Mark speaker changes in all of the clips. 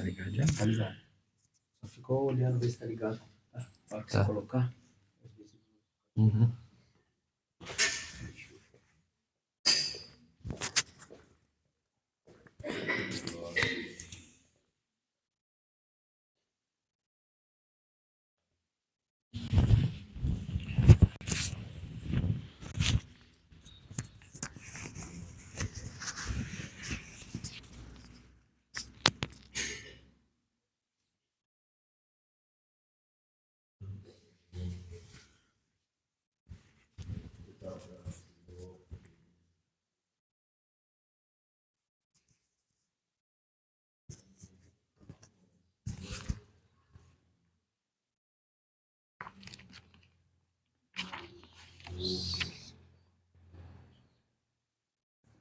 Speaker 1: Tá ligado já?
Speaker 2: Tá ligado. Só ficou olhando, ver se tá ligado. Tá? Na hora que você colocar.
Speaker 1: Uhum.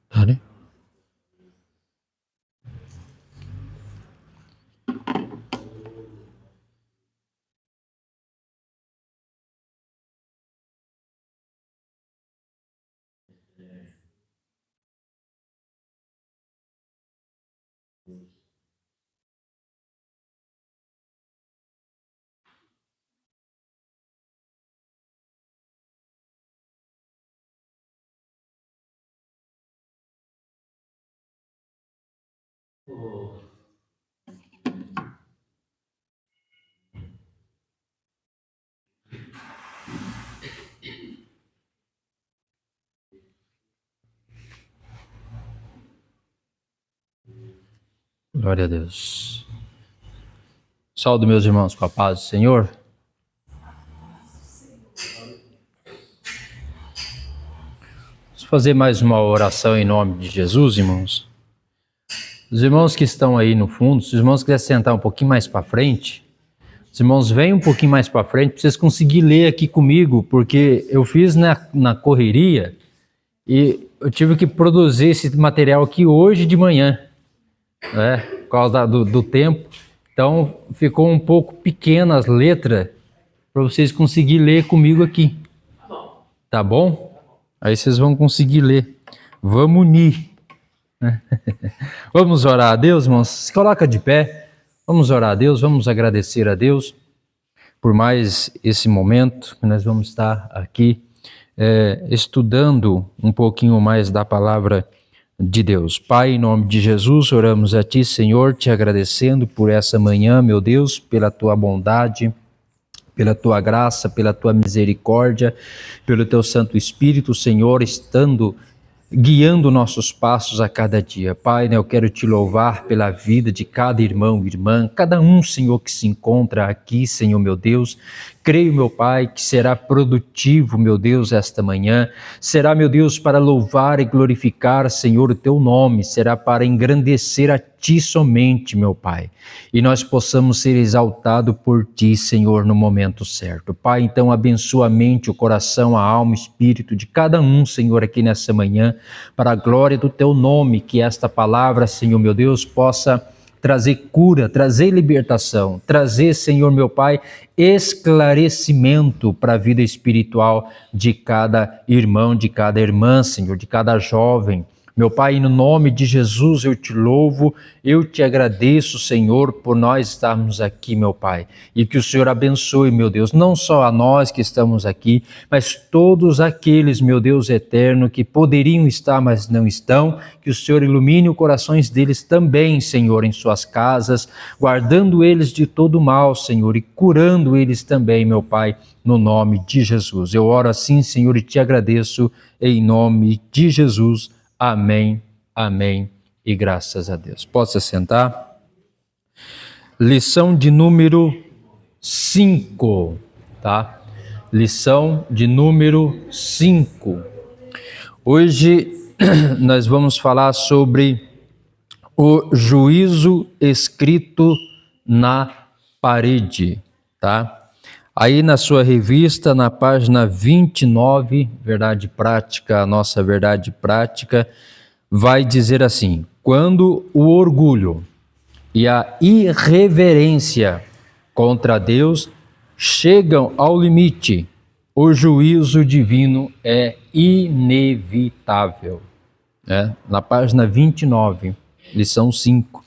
Speaker 1: Tá, né? Glória a Deus. Saúde, meus irmãos, com a paz do Senhor. Vamos fazer mais uma oração em nome de Jesus, irmãos. Os irmãos que estão aí no fundo, se os irmãos quiserem sentar um pouquinho mais para frente, os irmãos venham um pouquinho mais para frente para vocês conseguirem ler aqui comigo, porque eu fiz na correria e eu tive que produzir esse material aqui hoje de manhã, né, por causa do tempo. Então ficou um pouco pequena as letras para vocês conseguirem ler comigo aqui. Tá bom? Aí vocês vão conseguir ler. Vamos unir. Vamos orar a Deus, irmãos? Se coloca de pé. Vamos orar a Deus, vamos agradecer a Deus por mais esse momento que nós vamos estar aqui estudando um pouquinho mais da palavra de Deus. Pai, em nome de Jesus, oramos a Ti, Senhor, te agradecendo por essa manhã, meu Deus, pela Tua bondade, pela Tua graça, pela Tua misericórdia, pelo Teu Santo Espírito, Senhor, guiando nossos passos a cada dia. Pai, eu quero Te louvar pela vida de cada irmão e irmã, cada um, Senhor, que se encontra aqui, Senhor, meu Deus. Creio, meu Pai, que será produtivo, meu Deus, esta manhã. Será, meu Deus, para louvar e glorificar, Senhor, o Teu nome. Será para engrandecer a Ti somente, meu Pai. E nós possamos ser exaltados por Ti, Senhor, no momento certo. Pai, então abençoa a mente, o coração, a alma, o espírito de cada um, Senhor, aqui nessa manhã, para a glória do Teu nome, que esta palavra, Senhor, meu Deus, possa trazer cura, trazer libertação, trazer, Senhor meu Pai, esclarecimento para a vida espiritual de cada irmão, de cada irmã, Senhor, de cada jovem. Meu Pai, no nome de Jesus eu te louvo, eu te agradeço, Senhor, por nós estarmos aqui, meu Pai. E que o Senhor abençoe, meu Deus, não só a nós que estamos aqui, mas todos aqueles, meu Deus eterno, que poderiam estar, mas não estão. Que o Senhor ilumine os corações deles também, Senhor, em suas casas, guardando eles de todo mal, Senhor, e curando eles também, meu Pai, no nome de Jesus. Eu oro assim, Senhor, e te agradeço em nome de Jesus. Amém, amém e graças a Deus. Pode se sentar. Lição de número 5, tá? Lição de número 5. Hoje nós vamos falar sobre o juízo escrito na parede, tá? Aí na sua revista, na página 29, Verdade Prática, a nossa verdade prática, vai dizer assim: quando o orgulho e a irreverência contra Deus chegam ao limite, o juízo divino é inevitável. Na página 29, lição 5.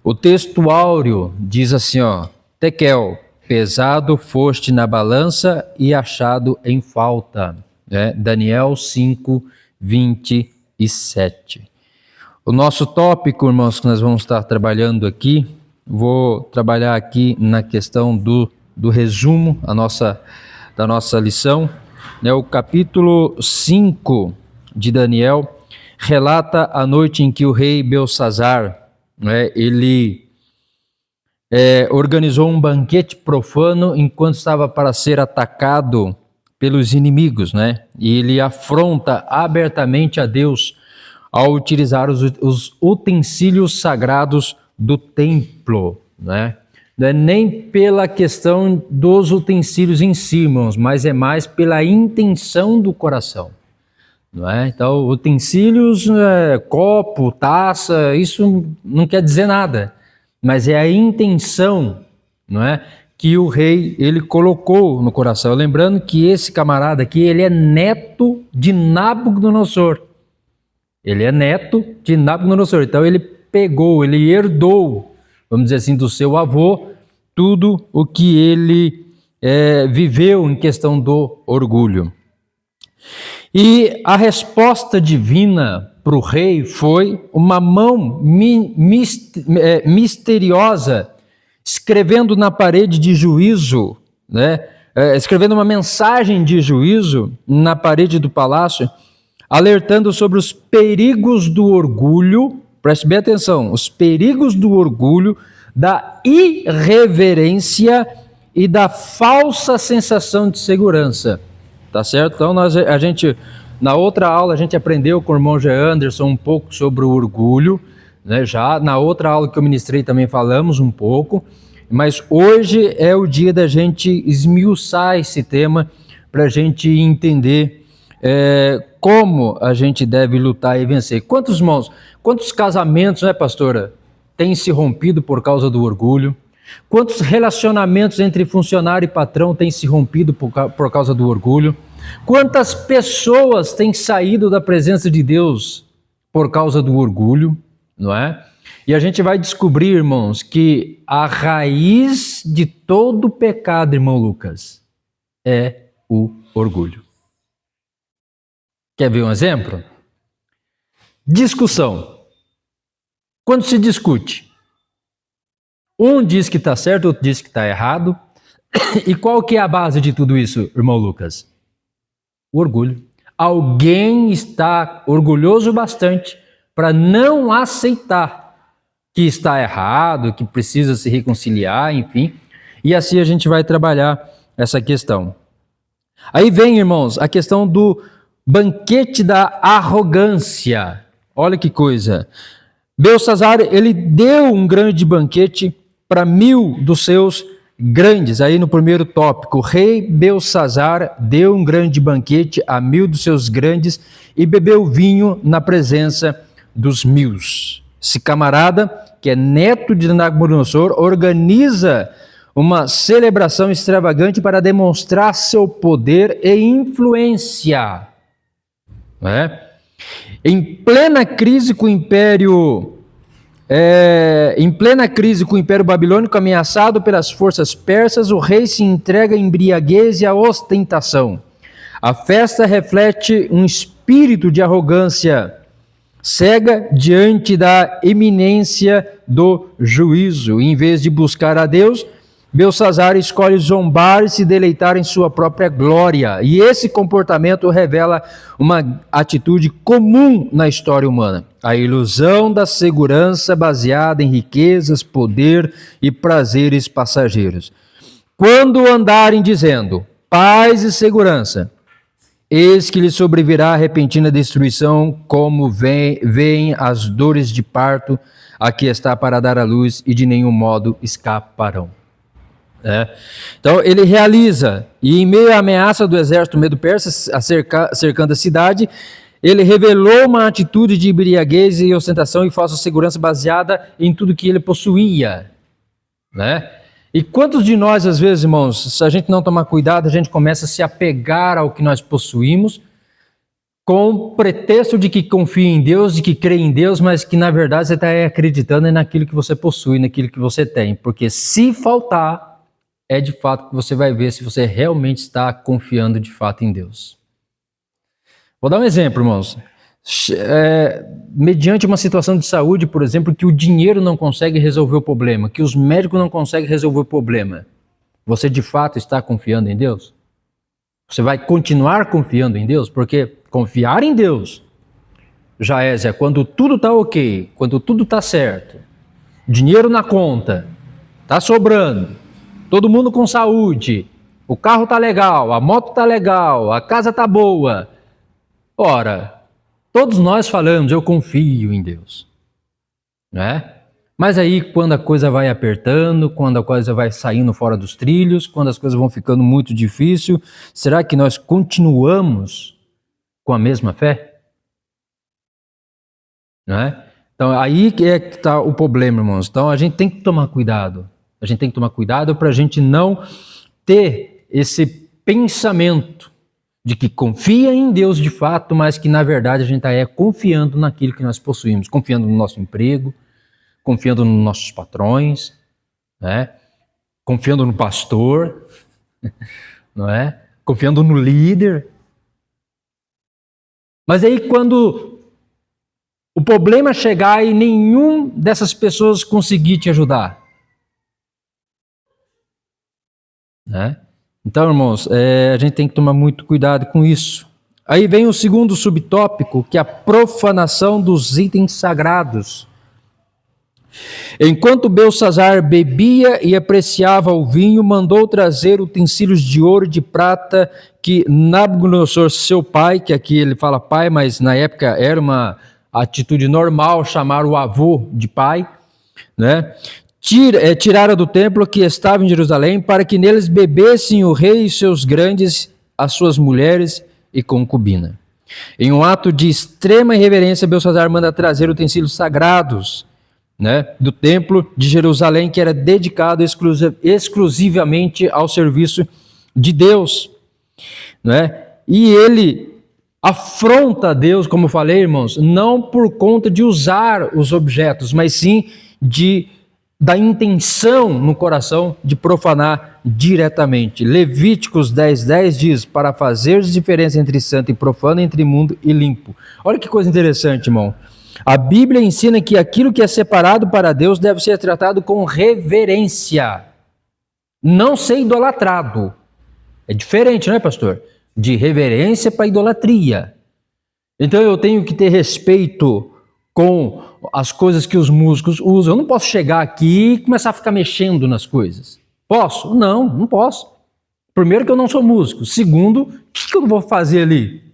Speaker 1: O texto áureo diz assim, ó, Tekel, pesado foste na balança e achado em falta. Daniel 5, 27. O nosso tópico, irmãos, que nós vamos estar trabalhando aqui, vou trabalhar aqui na questão do resumo da nossa lição. O capítulo 5 de Daniel relata a noite em que o rei Belsazzar, ele organizou um banquete profano enquanto estava para ser atacado pelos inimigos, e ele afronta abertamente a Deus ao utilizar os utensílios sagrados do templo, Não é nem pela questão dos utensílios em si, irmãos, mas é mais pela intenção do coração. Então, utensílios, copo, taça, isso não quer dizer nada, mas é a intenção, que o rei ele colocou no coração. Lembrando que esse camarada aqui, ele é neto de Nabucodonosor. Então ele pegou, ele herdou, vamos dizer assim, do seu avô, tudo o que ele viveu em questão do orgulho. E a resposta divina para o rei foi uma mão misteriosa, escrevendo na parede de juízo, escrevendo uma mensagem de juízo na parede do palácio, alertando sobre os perigos do orgulho, preste bem atenção, os perigos do orgulho, da irreverência e da falsa sensação de segurança. Tá certo? Então, na outra aula, a gente aprendeu com o irmão G. Anderson um pouco sobre o orgulho, já na outra aula que eu ministrei também falamos um pouco, mas hoje é o dia da gente esmiuçar esse tema para a gente entender como a gente deve lutar e vencer. Quantos casamentos, pastora, têm se rompido por causa do orgulho? Quantos relacionamentos entre funcionário e patrão têm se rompido por causa do orgulho? Quantas pessoas têm saído da presença de Deus por causa do orgulho, E a gente vai descobrir, irmãos, que a raiz de todo pecado, irmão Lucas, é o orgulho. Quer ver um exemplo? Discussão. Quando se discute, um diz que está certo, outro diz que está errado. E qual que é a base de tudo isso, irmão Lucas? O orgulho. Alguém está orgulhoso bastante para não aceitar que está errado, que precisa se reconciliar, enfim. E assim a gente vai trabalhar essa questão. Aí vem, irmãos, a questão do banquete da arrogância. Olha que coisa. Belsazzar, ele deu um grande banquete para 1000 dos seus grandes. Aí no primeiro tópico, o rei Belsazzar deu um grande banquete a 1000 dos seus grandes e bebeu vinho na presença dos 1000. Esse camarada, que é neto de Nabucodonosor, organiza uma celebração extravagante para demonstrar seu poder e influência. Em plena crise com o Império Babilônico ameaçado pelas forças persas, o rei se entrega à embriaguez e à ostentação. A festa reflete um espírito de arrogância cega diante da iminência do juízo. Em vez de buscar a Deus, Belsazzar escolhe zombar e se deleitar em sua própria glória. E esse comportamento revela uma atitude comum na história humana. A ilusão da segurança baseada em riquezas, poder e prazeres passageiros. Quando andarem dizendo paz e segurança, eis que lhe sobrevirá a repentina destruição, como vêm as dores de parto, a que está para dar à luz, e de nenhum modo escaparão. Então ele realiza, e em meio à ameaça do exército medo-persa cercando a cidade, ele revelou uma atitude de embriaguez e ostentação e falsa segurança baseada em tudo que ele possuía. E quantos de nós, às vezes, irmãos, se a gente não tomar cuidado, a gente começa a se apegar ao que nós possuímos, com pretexto de que confia em Deus, de que crê em Deus, mas que na verdade você está acreditando naquilo que você possui, naquilo que você tem. Porque se faltar, é de fato que você vai ver se você realmente está confiando de fato em Deus. Vou dar um exemplo, irmãos. Mediante uma situação de saúde, por exemplo, que o dinheiro não consegue resolver o problema, que os médicos não conseguem resolver o problema, você de fato está confiando em Deus? Você vai continuar confiando em Deus? Porque confiar em Deus já é, Zé, quando tudo está ok, quando tudo está certo, dinheiro na conta, está sobrando, todo mundo com saúde, o carro está legal, a moto está legal, a casa está boa. Ora, todos nós falamos, eu confio em Deus, né? Mas aí quando a coisa vai apertando, quando a coisa vai saindo fora dos trilhos, quando as coisas vão ficando muito difíceis, será que nós continuamos com a mesma fé? Né? Então aí é que está o problema, irmãos. Então a gente tem que tomar cuidado. A gente tem que tomar cuidado para a gente não ter esse pensamento de que confia em Deus de fato, mas que na verdade a gente está confiando naquilo que nós possuímos, confiando no nosso emprego, confiando nos nossos patrões, né? Confiando no pastor, não é? Confiando no líder. Mas aí quando o problema chegar e nenhum dessas pessoas conseguir te ajudar, né? Então, irmãos, a gente tem que tomar muito cuidado com isso. Aí vem o segundo subtópico, que é a profanação dos itens sagrados. Enquanto Belsazzar bebia e apreciava o vinho, mandou trazer utensílios de ouro e de prata que Nabucodonosor, seu pai, que aqui ele fala pai, mas na época era uma atitude normal chamar o avô de pai, né? Tirara do templo que estava em Jerusalém, para que neles bebessem o rei e seus grandes, as suas mulheres e concubina. Em um ato de extrema irreverência, Belsazzar manda trazer utensílios sagrados, né, do templo de Jerusalém, que era dedicado exclusivamente ao serviço de Deus, né? E ele afronta a Deus, como eu falei, irmãos, não por conta de usar os objetos, mas sim da intenção no coração de profanar diretamente. Levíticos 10:10 diz, para fazer diferença entre santo e profano, entre imundo e limpo. Olha que coisa interessante, irmão. A Bíblia ensina que aquilo que é separado para Deus deve ser tratado com reverência, não ser idolatrado. É diferente, não é, pastor? De reverência para idolatria. Então eu tenho que ter respeito com as coisas que os músicos usam. Eu não posso chegar aqui e começar a ficar mexendo nas coisas. Posso? Não, não posso. Primeiro que eu não sou músico. Segundo, o que eu vou fazer ali?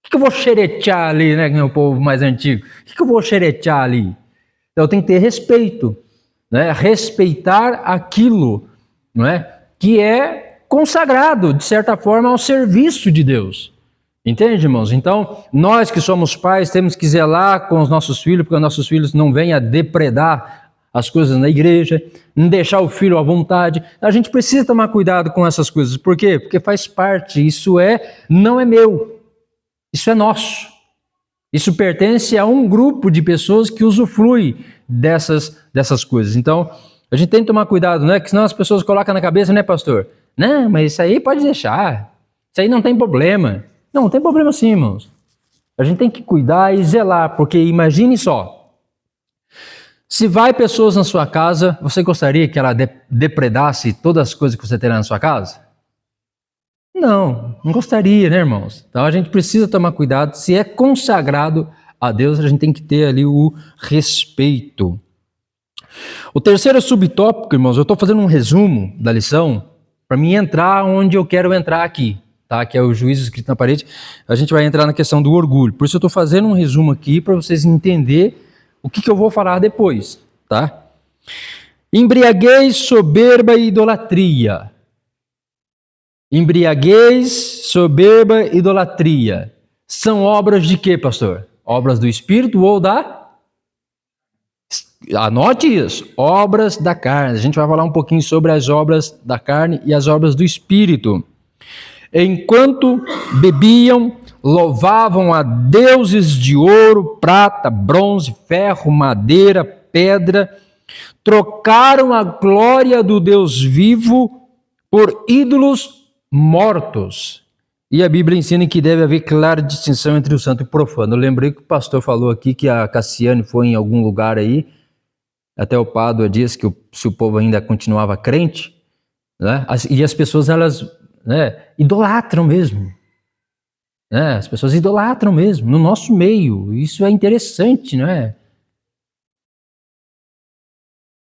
Speaker 1: O que eu vou xeretear ali, né, que é o povo mais antigo? O que eu vou xeretear ali? Então eu tenho que ter respeito, né? Respeitar aquilo, não é? Que é consagrado, de certa forma, ao serviço de Deus. Entende, irmãos? Então, nós que somos pais temos que zelar com os nossos filhos, porque os nossos filhos não venham a depredar as coisas na igreja, não deixar o filho à vontade. A gente precisa tomar cuidado com essas coisas. Por quê? Porque faz parte, não é meu, isso é nosso. Isso pertence a um grupo de pessoas que usufrui dessas coisas. Então, a gente tem que tomar cuidado, né? Que senão as pessoas colocam na cabeça, né, pastor? Não, mas isso aí pode deixar, isso aí não tem problema. Não tem problema sim, irmãos. A gente tem que cuidar e zelar, porque imagine só, se vai pessoas na sua casa, você gostaria que ela depredasse todas as coisas que você terá na sua casa? Não gostaria, né, irmãos? Então a gente precisa tomar cuidado, se é consagrado a Deus, a gente tem que ter ali o respeito. O terceiro subtópico, irmãos, eu estou fazendo um resumo da lição, para mim entrar onde eu quero entrar aqui. Tá, que é o juízo escrito na parede, a gente vai entrar na questão do orgulho. Por isso eu estou fazendo um resumo aqui para vocês entenderem o que eu vou falar depois. Tá? Embriaguez, soberba e idolatria. Embriaguez, soberba e idolatria. São obras de quê, pastor? Obras do Espírito ou da... Anote isso, obras da carne. A gente vai falar um pouquinho sobre as obras da carne e as obras do Espírito. Enquanto bebiam, louvavam a deuses de ouro, prata, bronze, ferro, madeira, pedra, trocaram a glória do Deus vivo por ídolos mortos. E a Bíblia ensina que deve haver clara distinção entre o santo e o profano. Eu lembrei que o pastor falou aqui que a Cassiane foi em algum lugar aí, até o Pádua disse que se o povo ainda continuava crente, né? E as pessoas, elas, né, idolatram mesmo. Né? As pessoas idolatram mesmo, no nosso meio. Isso é interessante, não é?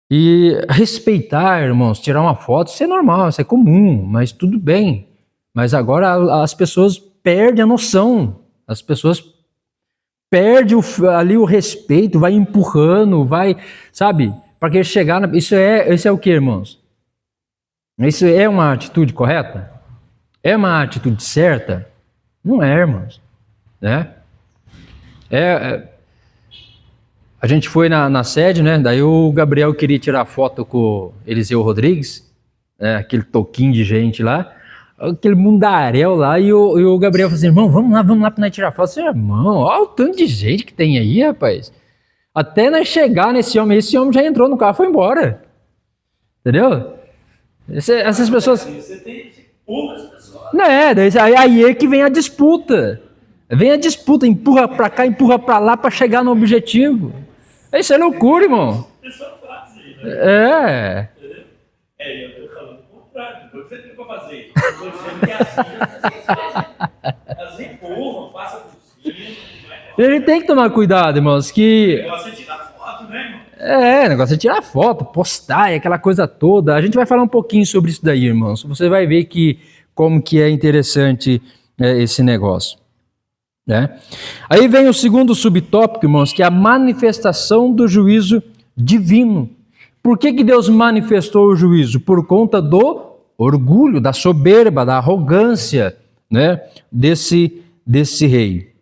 Speaker 1: E respeitar, irmãos, tirar uma foto, isso é normal, isso é comum, mas tudo bem. Mas agora as pessoas perdem a noção, as pessoas perdem ali o respeito, vai empurrando, vai, sabe, para que chegar, isso é o que, irmãos? Isso é uma atitude correta? É uma atitude certa? Não é, irmãos, né? A gente foi na sede, né? Daí o Gabriel queria tirar foto com o Eliseu Rodrigues, né? Aquele toquinho de gente lá, aquele mundaréu lá, e o Gabriel falou assim, irmão, vamos lá para nós tirar foto. Eu falei, irmão, olha o tanto de gente que tem aí, rapaz. Até nós chegar nesse homem, esse homem já entrou no carro e foi embora. Entendeu? Essas pessoas... Você tem poucas pessoas. Não é, aí é que vem a disputa. Vem a disputa, empurra para cá, empurra para lá para chegar no objetivo. Isso é loucura, irmão. É.
Speaker 3: Eu tô falando o contrário. O que você tem para fazer? Eu tô dizendo que elas empurram, passam por cima.
Speaker 1: Ele tem que tomar cuidado, irmãos, que...
Speaker 3: O negócio é tirar foto, né, irmão?
Speaker 1: O negócio é tirar foto, postar, aquela coisa toda. A gente vai falar um pouquinho sobre isso daí, irmãos. Você vai ver como que é interessante esse negócio. Né? Aí vem o segundo subtópico, irmãos, que é a manifestação do juízo divino. Por que Deus manifestou o juízo? Por conta do orgulho, da soberba, da arrogância, né, desse rei.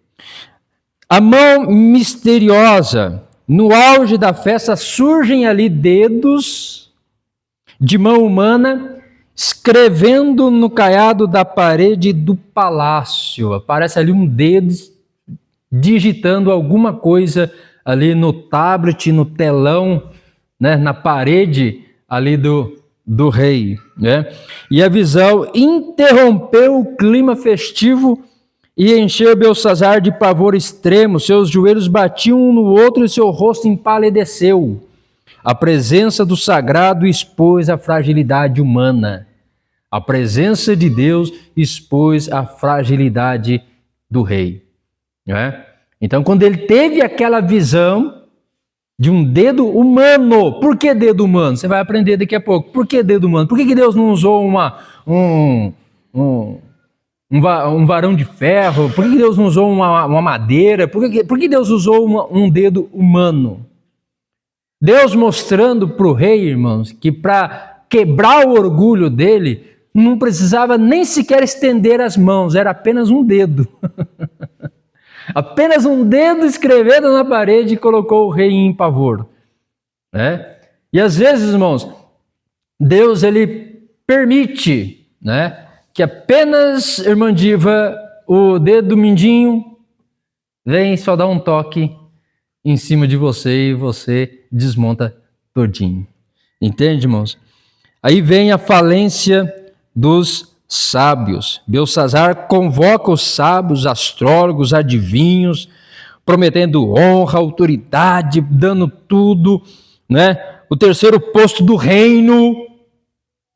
Speaker 1: A mão misteriosa, no auge da festa, surgem ali dedos de mão humana escrevendo no caiado da parede do palácio. Aparece ali um dedo digitando alguma coisa ali no tablet, no telão, né, na parede ali do rei. Né? E a visão interrompeu o clima festivo e encheu Belsazzar de pavor extremo. Seus joelhos batiam um no outro e seu rosto empalideceu. A presença do sagrado expôs a fragilidade humana. A presença de Deus expôs a fragilidade do rei. Né? Então, quando ele teve aquela visão de um dedo humano, por que dedo humano? Você vai aprender daqui a pouco. Por que dedo humano? Por que Deus não usou um varão de ferro? Por que Deus não usou uma madeira? Por que Deus usou um dedo humano? Deus mostrando para o rei, irmãos, que para quebrar o orgulho dele, não precisava nem sequer estender as mãos, era apenas um dedo. Apenas um dedo escrevendo na parede colocou o rei em pavor. Né? E às vezes, irmãos, Deus ele permite, né, que apenas, irmã Diva, o dedo mindinho vem só dar um toque em cima de você e você desmonta todinho. Entende, irmãos? Aí vem a falência dos sábios. Belsazzar convoca os sábios, astrólogos, adivinhos, prometendo honra, autoridade, dando tudo, né? O terceiro posto do reino,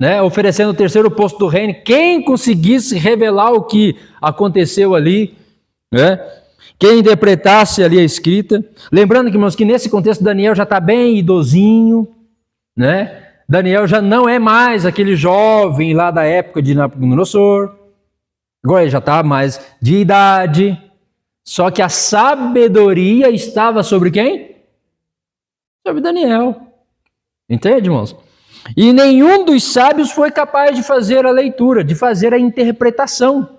Speaker 1: né? Oferecendo o terceiro posto do reino. Quem conseguisse revelar o que aconteceu ali, né? Quem interpretasse ali a escrita. Lembrando, irmãos, que nesse contexto Daniel já está bem idosinho, né? Daniel já não é mais aquele jovem lá da época de Nabucodonosor. Agora ele já está mais de idade. Só que a sabedoria estava sobre quem? Sobre Daniel. Entende, irmãos? E nenhum dos sábios foi capaz de fazer a leitura, de fazer a interpretação.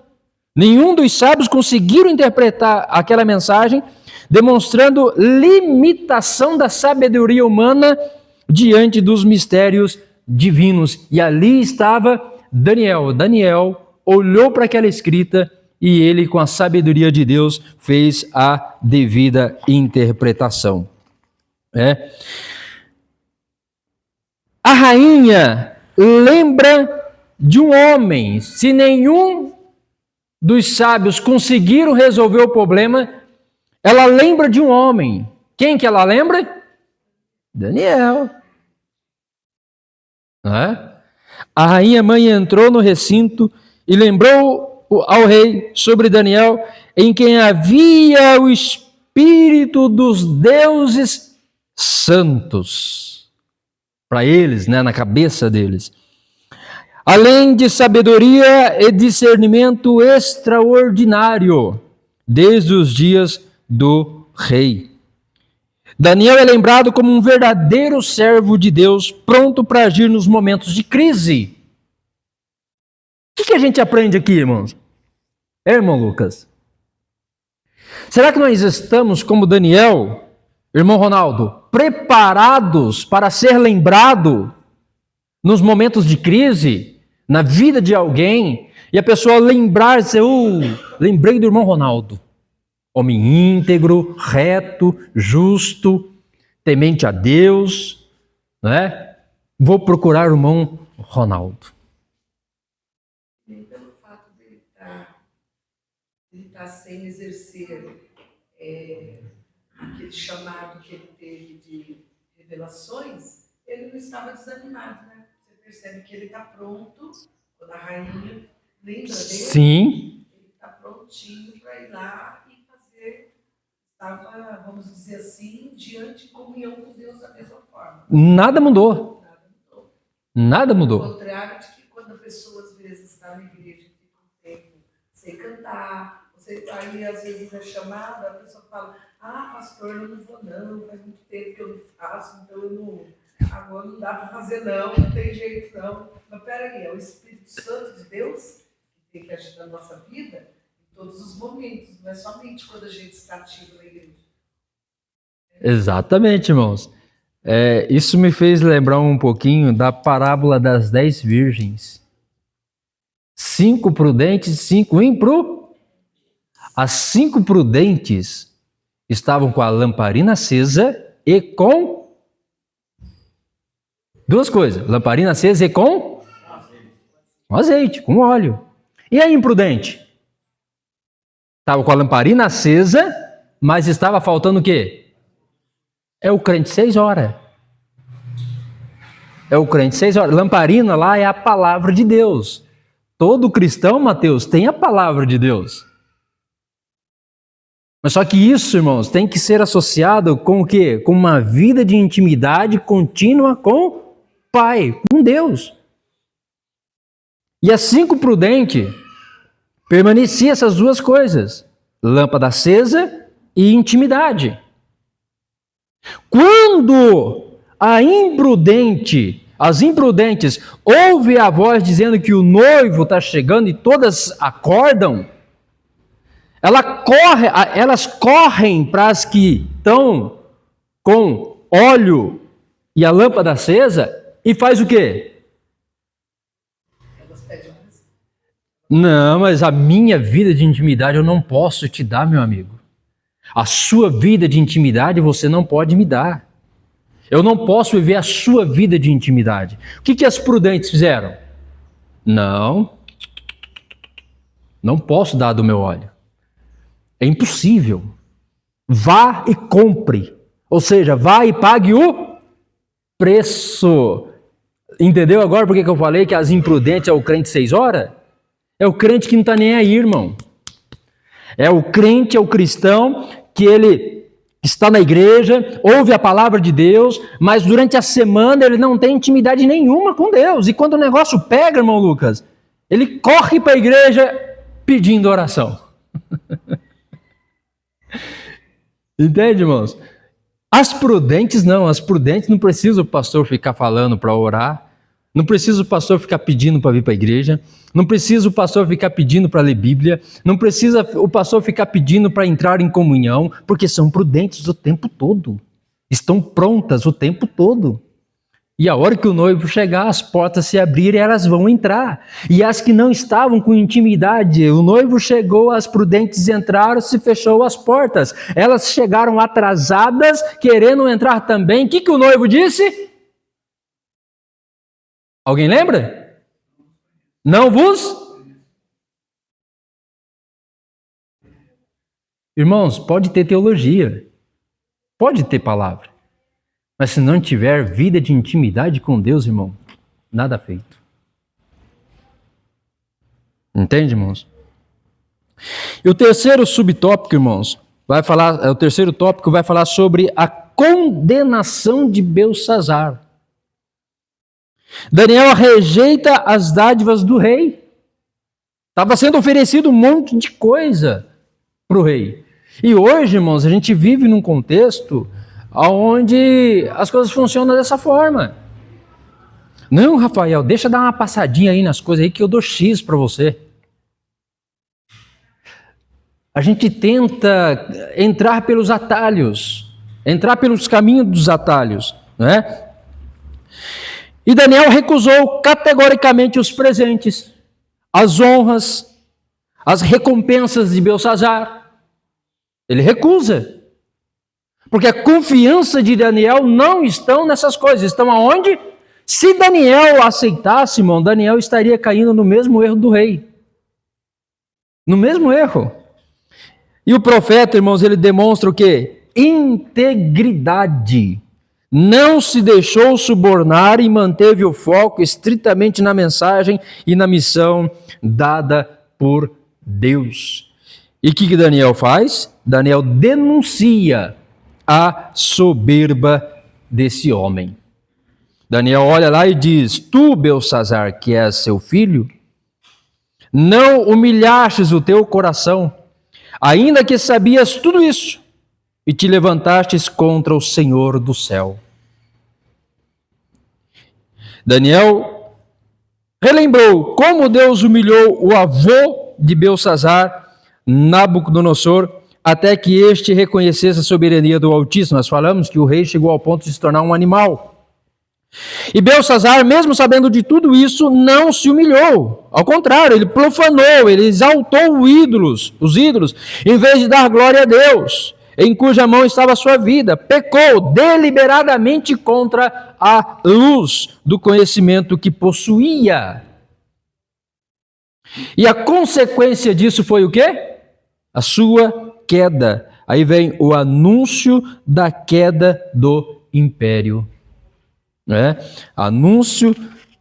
Speaker 1: Nenhum dos sábios conseguiram interpretar aquela mensagem, demonstrando limitação da sabedoria humana diante dos mistérios divinos. E ali estava Daniel. Daniel olhou para aquela escrita e ele, com a sabedoria de Deus, fez a devida interpretação. A rainha lembra de um homem. Se nenhum dos sábios conseguiram resolver o problema, ela lembra de um homem. Quem que ela lembra? Daniel. A rainha mãe entrou no recinto e lembrou ao rei sobre Daniel, em quem havia o espírito dos deuses santos. Para eles, na cabeça deles. Além de sabedoria e discernimento extraordinário, desde os dias do rei. Daniel é lembrado como um verdadeiro servo de Deus, pronto para agir nos momentos de crise. O que a gente aprende aqui, irmãos? Irmão Lucas? Será que nós estamos, como Daniel, irmão Ronaldo, preparados para ser lembrado nos momentos de crise, na vida de alguém, e a pessoa lembrar-se, lembrei do irmão Ronaldo, homem íntegro, reto, justo, temente a Deus, Vou procurar o irmão Ronaldo.
Speaker 4: Nem pelo fato de ele estar sem exercer aquele chamado que ele teve de revelações, ele não estava desanimado, né? Você percebe que ele está pronto, quando a rainha lembra dele,
Speaker 1: Sim.
Speaker 4: ele está prontinho para ir lá e fazer, estava, vamos dizer assim, diante de comunhão com Deus da mesma forma.
Speaker 1: Nada mudou. Nada mudou.
Speaker 4: Ao contrário de que quando a pessoa às vezes está na igreja e fica um tempo sem cantar, aí às vezes é chamada, a pessoa fala, pastor, eu não vou não, faz muito tempo que eu não faço, então agora não dá para fazer não tem jeito não. Mas peraí, é o Espírito Santo de Deus que tem que agir na nossa vida em todos os momentos, não é somente quando a gente está ativo na igreja.
Speaker 1: Exatamente, irmãos. Isso me fez lembrar um pouquinho da parábola das 10 virgens. 5 prudentes, 5 imprudentes. As 5 prudentes estavam com a lamparina acesa e com duas coisas. Lamparina acesa e com azeite, com óleo. E a imprudente? Estava com a lamparina acesa, mas estava faltando o quê? É o crente 6 horas. É o crente 6 horas. Lamparina lá é a palavra de Deus. Todo cristão, Mateus, tem a palavra de Deus. Mas só que isso, irmãos, tem que ser associado com o quê? Com uma vida de intimidade contínua com o Pai, com Deus. E as 5 prudentes permaneciam essas duas coisas. Lâmpada acesa e intimidade. Quando as imprudentes ouvem a voz dizendo que o noivo está chegando e todas acordam, elas correm para as que estão com óleo e a lâmpada acesa e faz o quê?
Speaker 4: Elas pedem mais.
Speaker 1: Não, mas a minha vida de intimidade eu não posso te dar, meu amigo. A sua vida de intimidade você não pode me dar. Eu não posso viver a sua vida de intimidade. O que as prudentes fizeram? Não posso dar do meu óleo. É impossível. Vá e compre. Ou seja, vá e pague o preço. Entendeu agora por que eu falei que as imprudentes é o crente 6 horas? É o crente que não está nem aí, irmão. É o crente, é o cristão que ele está na igreja, ouve a palavra de Deus, mas durante a semana ele não tem intimidade nenhuma com Deus. E quando o negócio pega, irmão Lucas, ele corre para a igreja pedindo oração. Entende, irmãos? As prudentes não precisa o pastor ficar falando para orar, não precisa o pastor ficar pedindo para vir para a igreja, não precisa o pastor ficar pedindo para ler Bíblia, não precisa o pastor ficar pedindo para entrar em comunhão, porque são prudentes o tempo todo, estão prontas o tempo todo. E a hora que o noivo chegar, as portas se abrirem, elas vão entrar. E as que não estavam com intimidade, o noivo chegou, as prudentes entraram, se fechou as portas. Elas chegaram atrasadas, querendo entrar também. O que o noivo disse? Alguém lembra? Não vos? Irmãos, pode ter teologia, pode ter palavra. Mas se não tiver vida de intimidade com Deus, irmão, nada feito. Entende, irmãos? E o terceiro subtópico, irmãos, o terceiro tópico vai falar sobre a condenação de Beltsazar. Daniel rejeita as dádivas do rei. Estava sendo oferecido um monte de coisa para o rei. E hoje, irmãos, a gente vive num contexto onde as coisas funcionam dessa forma. Não, Rafael, deixa eu dar uma passadinha aí nas coisas aí que eu dou X para você. A gente tenta entrar pelos atalhos, entrar pelos caminhos dos atalhos, né? E Daniel recusou categoricamente os presentes, as honras, as recompensas de Beltsazar. Ele recusa. Porque a confiança de Daniel não estão nessas coisas. Estão aonde? Se Daniel aceitasse, irmão, Daniel estaria caindo no mesmo erro do rei. No mesmo erro. E o profeta, irmãos, ele demonstra o quê? Integridade. Não se deixou subornar e manteve o foco estritamente na mensagem e na missão dada por Deus. E o que Daniel faz? Daniel denuncia a soberba desse homem. Daniel olha lá e diz: tu, Beltsazar, que és seu filho, não humilhastes o teu coração, ainda que sabias tudo isso, e te levantastes contra o Senhor do céu. Daniel relembrou como Deus humilhou o avô de Beltsazar, Nabucodonosor, até que este reconhecesse a soberania do Altíssimo. Nós falamos que o rei chegou ao ponto de se tornar um animal. E Beltsazar, mesmo sabendo de tudo isso, não se humilhou. Ao contrário, ele profanou, ele exaltou os ídolos, em vez de dar glória a Deus, em cuja mão estava a sua vida. Pecou deliberadamente contra a luz do conhecimento que possuía. E a consequência disso foi o quê? A sua queda. Aí vem o anúncio da queda do império. Anúncio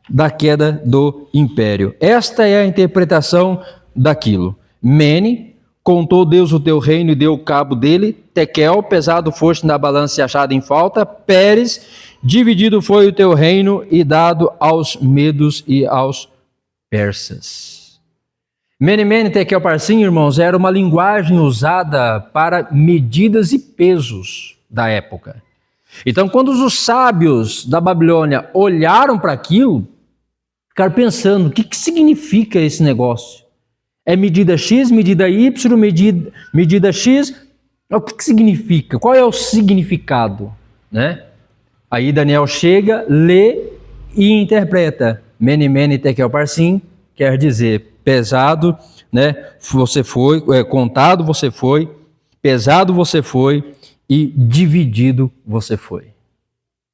Speaker 1: da queda do império. Esta é a interpretação daquilo. Mene, contou Deus o teu reino e deu cabo dele. Tekel, pesado foste na balança e achado em falta. Pérez, dividido foi o teu reino e dado aos medos e aos persas. Mene, mene, tekel, parsim, irmãos, era uma linguagem usada para medidas e pesos da época. Então, quando os sábios da Babilônia olharam para aquilo, ficaram pensando, o que significa esse negócio? É medida X, medida Y, medida X? O que significa? Qual é o significado? Né? Aí Daniel chega, lê e interpreta. Mene, mene, tekel, parsim, quer dizer, pesado, né? Você foi, contado você foi, pesado você foi e dividido você foi.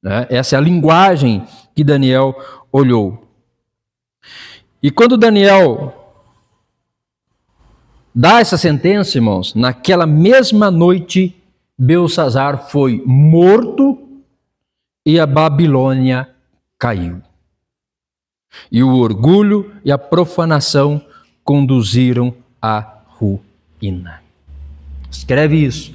Speaker 1: Né? Essa é a linguagem que Daniel olhou. E quando Daniel dá essa sentença, irmãos, naquela mesma noite, Beltsazar foi morto e a Babilônia caiu. E o orgulho e a profanação conduziram à ruína. Escreve isso.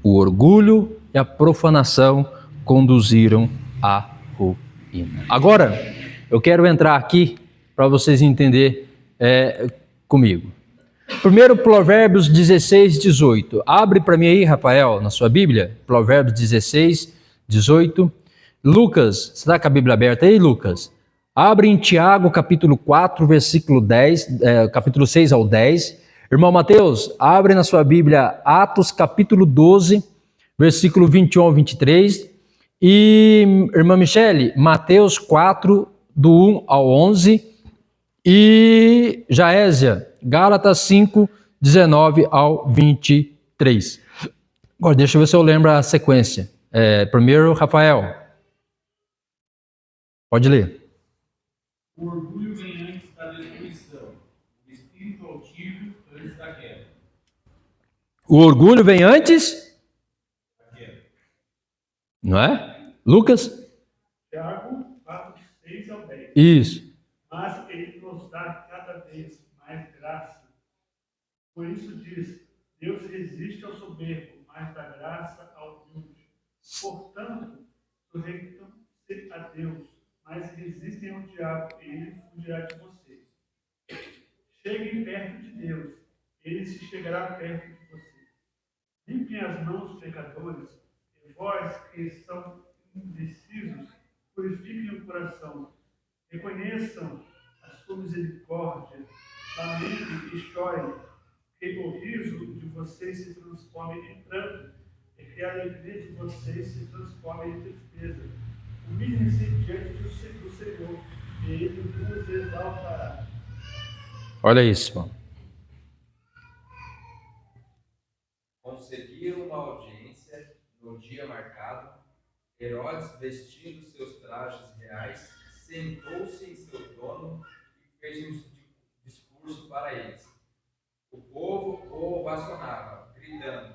Speaker 1: O orgulho e a profanação conduziram à ruína. Agora, eu quero entrar aqui para vocês entenderem comigo. Primeiro, Provérbios 16, 18. Abre para mim aí, Rafael, na sua Bíblia. Provérbios 16, 18. Lucas, você está com a Bíblia aberta aí, Lucas? Abre em Tiago, capítulo 4, versículo 10, capítulo 6 ao 10. Irmão Mateus, abre na sua Bíblia Atos, capítulo 12, versículo 21 ao 23. E, irmã Michele, Mateus 4, do 1 ao 11. E Jaésia, Gálatas 5, 19 ao 23. Agora, deixa eu ver se eu lembro a sequência. Primeiro, Rafael. Pode ler.
Speaker 3: O orgulho vem antes da destruição, o espírito altivo antes da queda.
Speaker 1: O orgulho vem antes?
Speaker 3: Da queda.
Speaker 1: Não é? Lucas?
Speaker 5: Tiago 4, 6 ao 10.
Speaker 1: Isso.
Speaker 5: Mas ele nos dá cada vez mais graça. Por isso diz, Deus resiste ao soberbo, mas dá graça ao humilde. Portanto, sujeitam-se a Deus, mas resistem ao diabo, e ele fugirá de vocês. Cheguem perto de Deus, ele se chegará perto de vocês. Limpem as mãos, pecadores, e vós que são indecisos, purifiquem o coração. Reconheçam a sua misericórdia, lamentem e chorem, que o riso de vocês se transforme em pranto, e que a alegria de vocês se transforme em tristeza. Humilhem-se diante do Senhor, e Ele vos exaltará.
Speaker 1: Olha isso, irmão.
Speaker 6: Concediram uma audiência no dia marcado. Herodes, vestindo seus trajes reais, sentou-se em seu trono e fez um discurso para eles. O povo o ovacionava, gritando: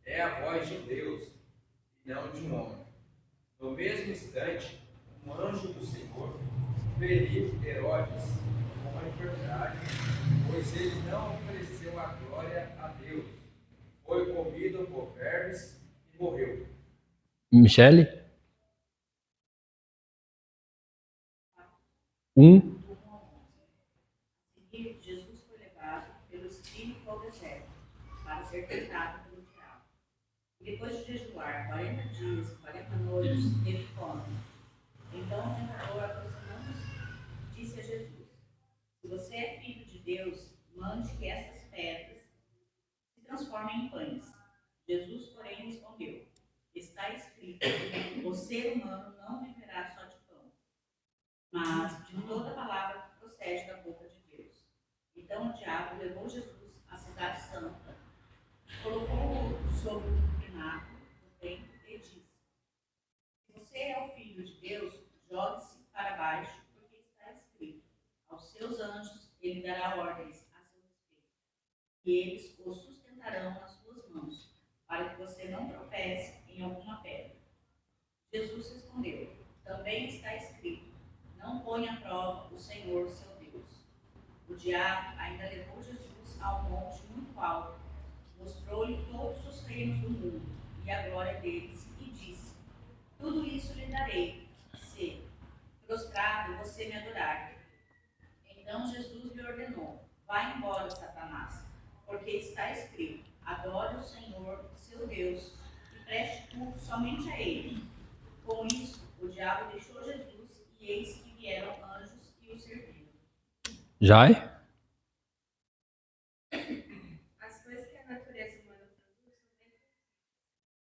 Speaker 6: é a voz de Deus e não de um homem. No mesmo instante, um anjo do Senhor feriu Herodes com uma enfermidade, pois ele não ofereceu a glória a Deus. Foi comido por vermes e morreu.
Speaker 1: Michele? 1.
Speaker 7: Jesus foi levado pelo Espírito ao deserto para ser tentado pelo diabo. E depois de jejuar 40 dias, 40 noites, teve fome. Então o tentador, aproximando-se, disse a Jesus: se você é filho de Deus, mande que essas pedras se transformem em pães. Jesus, porém, respondeu: está escrito, o ser humano não viverá só de pão, mas de toda palavra que procede da boca de Deus. Então o diabo levou Jesus à cidade santa, colocou-o sobre o pináculo do templo e disse: se você é o filho de Deus, jogue-se para baixo, porque está escrito, aos seus anjos ele dará ordens a seu respeito, e eles o sustentarão nas suas mãos, para que você não tropece em alguma pedra. Jesus respondeu: também está escrito, não ponha à prova o Senhor, seu Deus. O diabo ainda levou Jesus a um monte muito alto, mostrou-lhe todos os reinos do mundo e a glória deles, e disse: tudo isso lhe darei, se, prostrado, você me adorar. Então Jesus lhe ordenou: vá embora, Satanás, porque está escrito, adore o Senhor, seu Deus, e preste culto somente a ele. Com isso, o diabo deixou Jesus, e eis que vieram anjos e o serviram.
Speaker 1: Jai?
Speaker 8: As coisas que a natureza humana produz são bem conhecidas.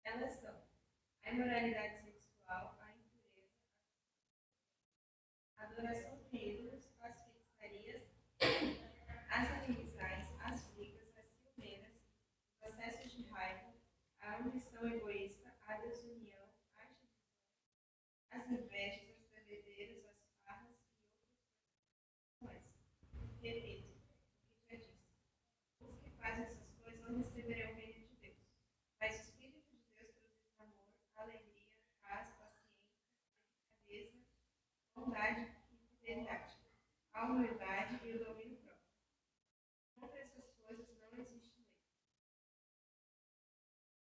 Speaker 8: Elas são a imoralidade sexual, a impureza, a adoração de ídolos, as feitiçarias, as inimizades, as brigas, as ciumeiras, os acessos de raiva, a ambição egoísta, a desunião, a divisão, as invejas, as bebedeiras, as farras e outras coisas. Repito o que já disse. Os que fazem essas coisas não receberão o reino de Deus. Mas o Espírito de Deus produz amor, alegria, paz, paciência, delicadeza, bondade e fidelidade, a humildade e o domínio próprio. Contra essas coisas não existe lei.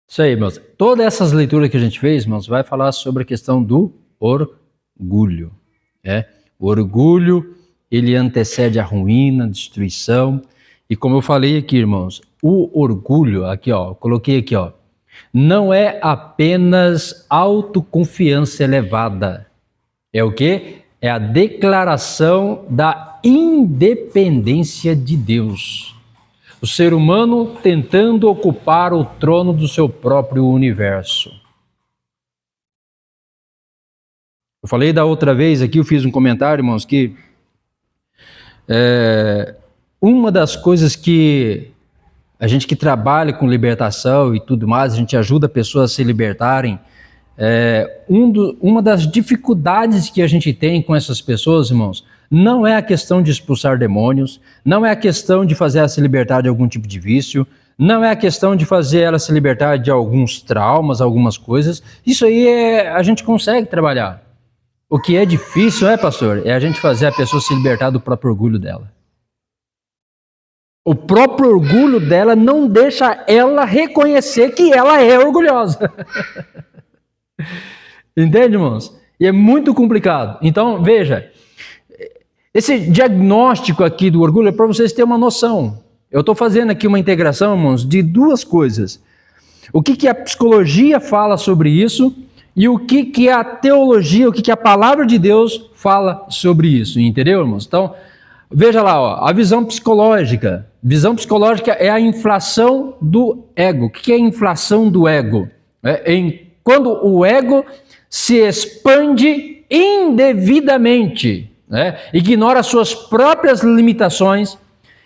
Speaker 1: Isso aí, irmãos. Todas essas leituras que a gente fez, irmãos, vai falar sobre a questão do orgulho. O orgulho, ele antecede a ruína, a destruição. E como eu falei aqui, irmãos, o orgulho, aqui ó, coloquei aqui ó, não é apenas autoconfiança elevada. É o quê? É a declaração da independência de Deus. O ser humano tentando ocupar o trono do seu próprio universo. Eu falei da outra vez aqui, eu fiz um comentário, irmãos, que uma das coisas que a gente que trabalha com libertação e tudo mais, a gente ajuda pessoas a se libertarem, uma das dificuldades que a gente tem com essas pessoas, irmãos, não é a questão de expulsar demônios, não é a questão de fazer ela se libertar de algum tipo de vício, não é a questão de fazer ela se libertar de alguns traumas, algumas coisas. Isso aí a gente consegue trabalhar. O que é difícil, pastor, é a gente fazer a pessoa se libertar do próprio orgulho dela. O próprio orgulho dela não deixa ela reconhecer que ela é orgulhosa. Entende, irmãos? E é muito complicado. Então, veja, esse diagnóstico aqui do orgulho é para vocês terem uma noção. Eu estou fazendo aqui uma integração, irmãos, de duas coisas. O que a psicologia fala sobre isso e o que a teologia, o que a palavra de Deus fala sobre isso. Entendeu, irmãos? Então, veja lá, a visão psicológica. Visão psicológica é a inflação do ego. O que é a inflação do ego? Quando o ego se expande indevidamente, ignora suas próprias limitações,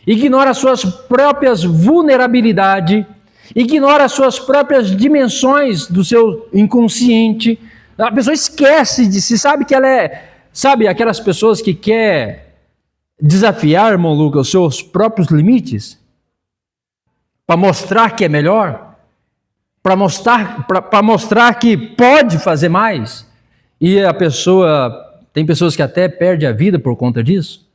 Speaker 1: ignora suas próprias vulnerabilidades, ignora suas próprias dimensões do seu inconsciente. A pessoa esquece de si, sabe que ela sabe aquelas pessoas que quer desafiar, irmão Lucas, os seus próprios limites, para mostrar que é melhor, para mostrar que pode fazer mais, e a pessoa... Tem pessoas que até perdem a vida por conta disso,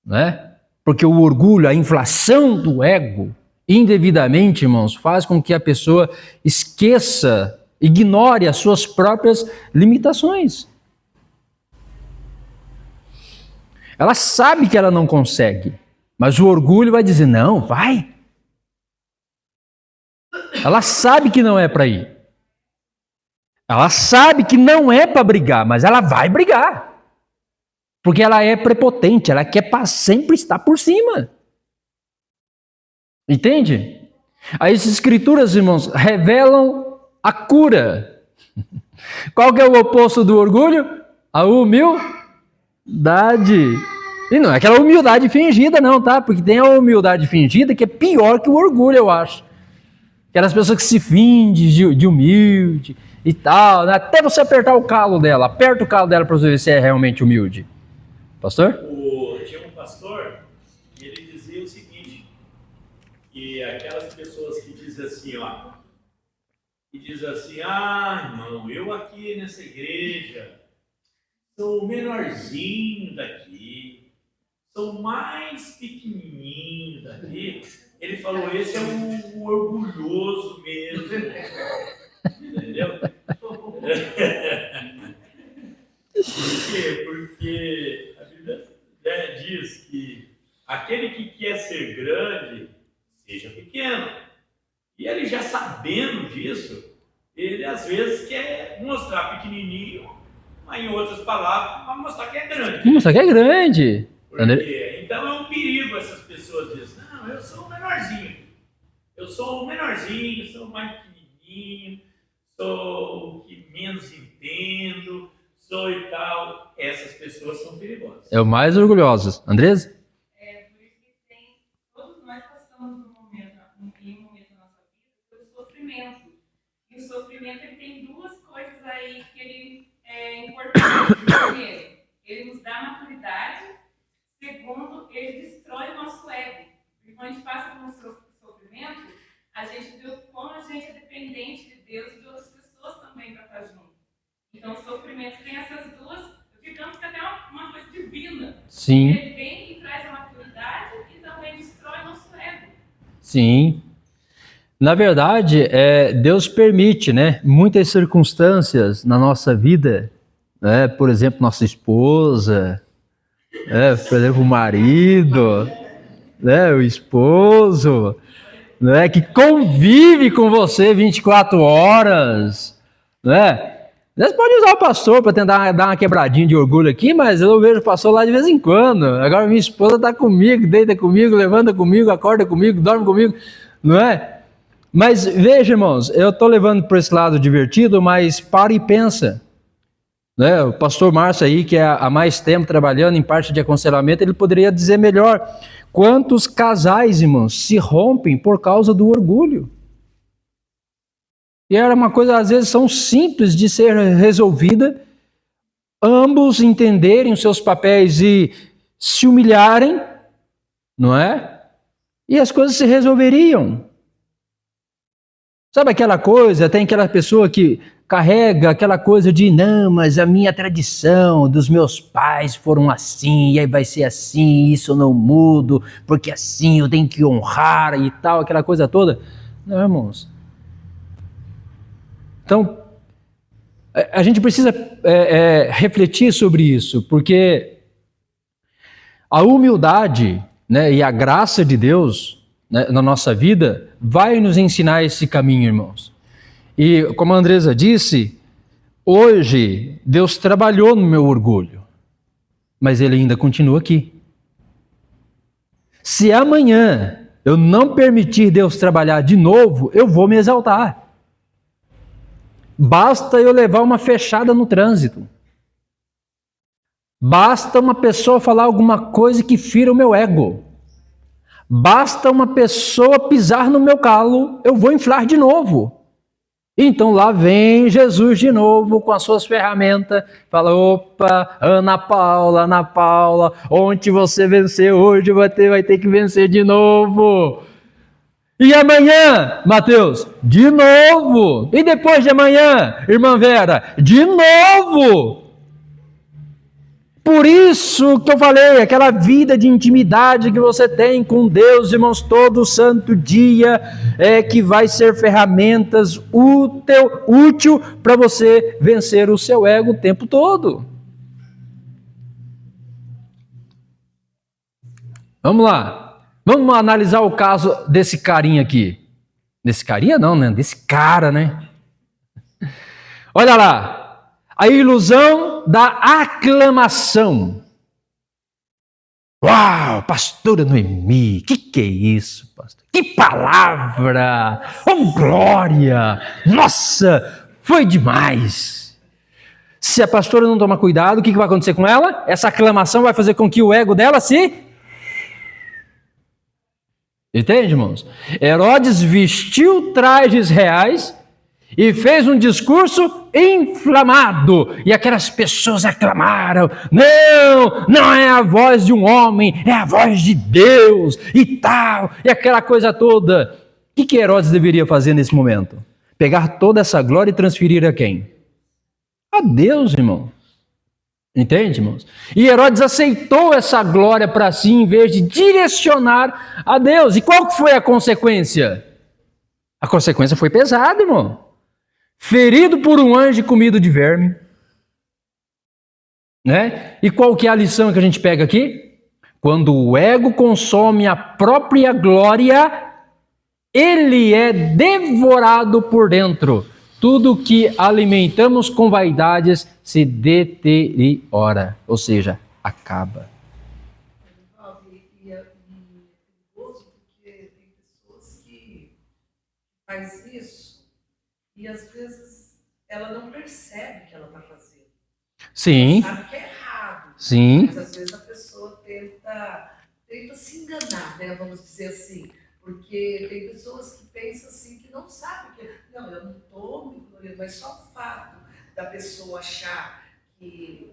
Speaker 1: né? Porque o orgulho, a inflação do ego, indevidamente, irmãos, faz com que a pessoa esqueça, ignore as suas próprias limitações. Ela sabe que ela não consegue, mas o orgulho vai dizer, não, vai. Ela sabe que não é para ir. Ela sabe que não é para brigar, mas ela vai brigar. Porque ela é prepotente, ela quer sempre estar por cima. Entende? As escrituras, irmãos, revelam a cura. Qual que é o oposto do orgulho? A humildade. E não é aquela humildade fingida não, tá? Porque tem a humildade fingida que é pior que o orgulho, eu acho. Aquelas pessoas que se fingem de humilde e tal, né? Até você apertar o calo dela, aperta o calo dela para você ver se é realmente humilde. Pastor?
Speaker 5: Tinha um pastor e ele dizia o seguinte, que aquelas pessoas que dizem assim, irmão, eu aqui nessa igreja sou o menorzinho daqui, sou o mais pequenininho daqui. Ele falou, esse é o orgulhoso mesmo. Entendeu? Por quê? Porque a Bíblia diz que aquele que quer ser grande, seja pequeno. E ele já sabendo disso, ele às vezes quer mostrar pequenininho, mas em outras palavras, para mostrar que é grande.
Speaker 1: Mostrar que é grande.
Speaker 5: Então é um perigo essas pessoas dizem, não, eu sou o menorzinho. Eu sou o menorzinho, sou o mais pequenininho, sou o que menos entendo, sou e tal. Essas pessoas são perigosas.
Speaker 1: É o mais orgulhosos. Andresa?
Speaker 8: Por isso que todos nós passamos em um momento da nossa vida pelo sofrimento. E o sofrimento ele tem duas coisas aí que ele é importante. Primeiro, ele nos dá maturidade. Segundo, ele destrói o nosso ego. E quando a gente passa por um sofrimento, a gente vê o quão a gente é dependente de Deus e de outras pessoas também para estar junto. Então, o sofrimento tem essas duas, digamos que até uma coisa divina.
Speaker 1: Sim.
Speaker 8: Ele vem e traz a maturidade e também destrói o nosso ego.
Speaker 1: Sim. Na verdade, Deus permite, né, muitas circunstâncias na nossa vida, né, por exemplo, nossa esposa, por exemplo, o marido, né, o esposo, né, que convive com você 24 horas, né? Você pode usar o pastor para tentar dar uma quebradinha de orgulho aqui, mas eu vejo o pastor lá de vez em quando. Agora minha esposa está comigo, deita comigo, levanta comigo, acorda comigo, dorme comigo, não é? Mas veja, irmãos, eu estou levando para esse lado divertido, mas para e pensa. né? O pastor Márcio aí, que é há mais tempo trabalhando em parte de aconselhamento, ele poderia dizer melhor. Quantos casais, irmãos, se rompem por causa do orgulho? E era uma coisa, às vezes, tão simples de ser resolvida, ambos entenderem os seus papéis e se humilharem, não é? E as coisas se resolveriam. Sabe aquela coisa, tem aquela pessoa que carrega aquela coisa de, não, mas a minha tradição dos meus pais foram assim, e aí vai ser assim, isso eu não mudo, porque assim eu tenho que honrar e tal, aquela coisa toda. Não, irmãos. Então, a gente precisa refletir sobre isso, porque a humildade, né, e a graça de Deus, né, na nossa vida vai nos ensinar esse caminho, irmãos. E como a Andresa disse, hoje Deus trabalhou no meu orgulho, mas Ele ainda continua aqui. Se amanhã eu não permitir Deus trabalhar de novo, eu vou me exaltar. Basta eu levar uma fechada no trânsito. Basta uma pessoa falar alguma coisa que fira o meu ego. Basta uma pessoa pisar no meu calo, eu vou inflar de novo. Então lá vem Jesus de novo com as suas ferramentas. Fala, opa, Ana Paula, ontem você venceu, hoje vai ter que vencer de novo. E amanhã, Mateus, de novo. E depois de amanhã, irmã Vera, de novo. Por isso que eu falei, aquela vida de intimidade que você tem com Deus, irmãos, todo santo dia, que vai ser ferramentas útil para você vencer o seu ego o tempo todo. Vamos lá. Vamos analisar o caso desse carinha aqui. Desse carinha não, né? Desse cara, né? Olha lá. A ilusão da aclamação. Uau, pastora Noemi, que é isso, pastor? Que palavra! Oh, glória! Nossa, foi demais! Se a pastora não tomar cuidado, o que vai acontecer com ela? Essa aclamação vai fazer com que o ego dela se... Entende, irmãos? Herodes vestiu trajes reais e fez um discurso inflamado. E aquelas pessoas aclamaram, não é a voz de um homem, é a voz de Deus e tal, e aquela coisa toda. O que Herodes deveria fazer nesse momento? Pegar toda essa glória e transferir a quem? A Deus, irmão. Entende, irmãos? E Herodes aceitou essa glória para si, em vez de direcionar a Deus. E qual foi a consequência? A consequência foi pesada, irmão. Ferido por um anjo e comido de verme. Né? E qual que é a lição que a gente pega aqui? Quando o ego consome a própria glória, ele é devorado por dentro. Tudo que alimentamos com vaidades se deteriora, ou seja, acaba.
Speaker 4: E é perigoso porque tem pessoas que faz isso e às vezes ela não percebe que ela está fazendo.
Speaker 1: Sim.
Speaker 4: Ela sabe que é errado.
Speaker 1: Sim.
Speaker 4: Mas às vezes a pessoa tenta se enganar, né? Vamos dizer assim. Porque tem pessoas que pensam assim, que não sabem que... Não, eu não estou me gloriando, mas só o fato da pessoa achar que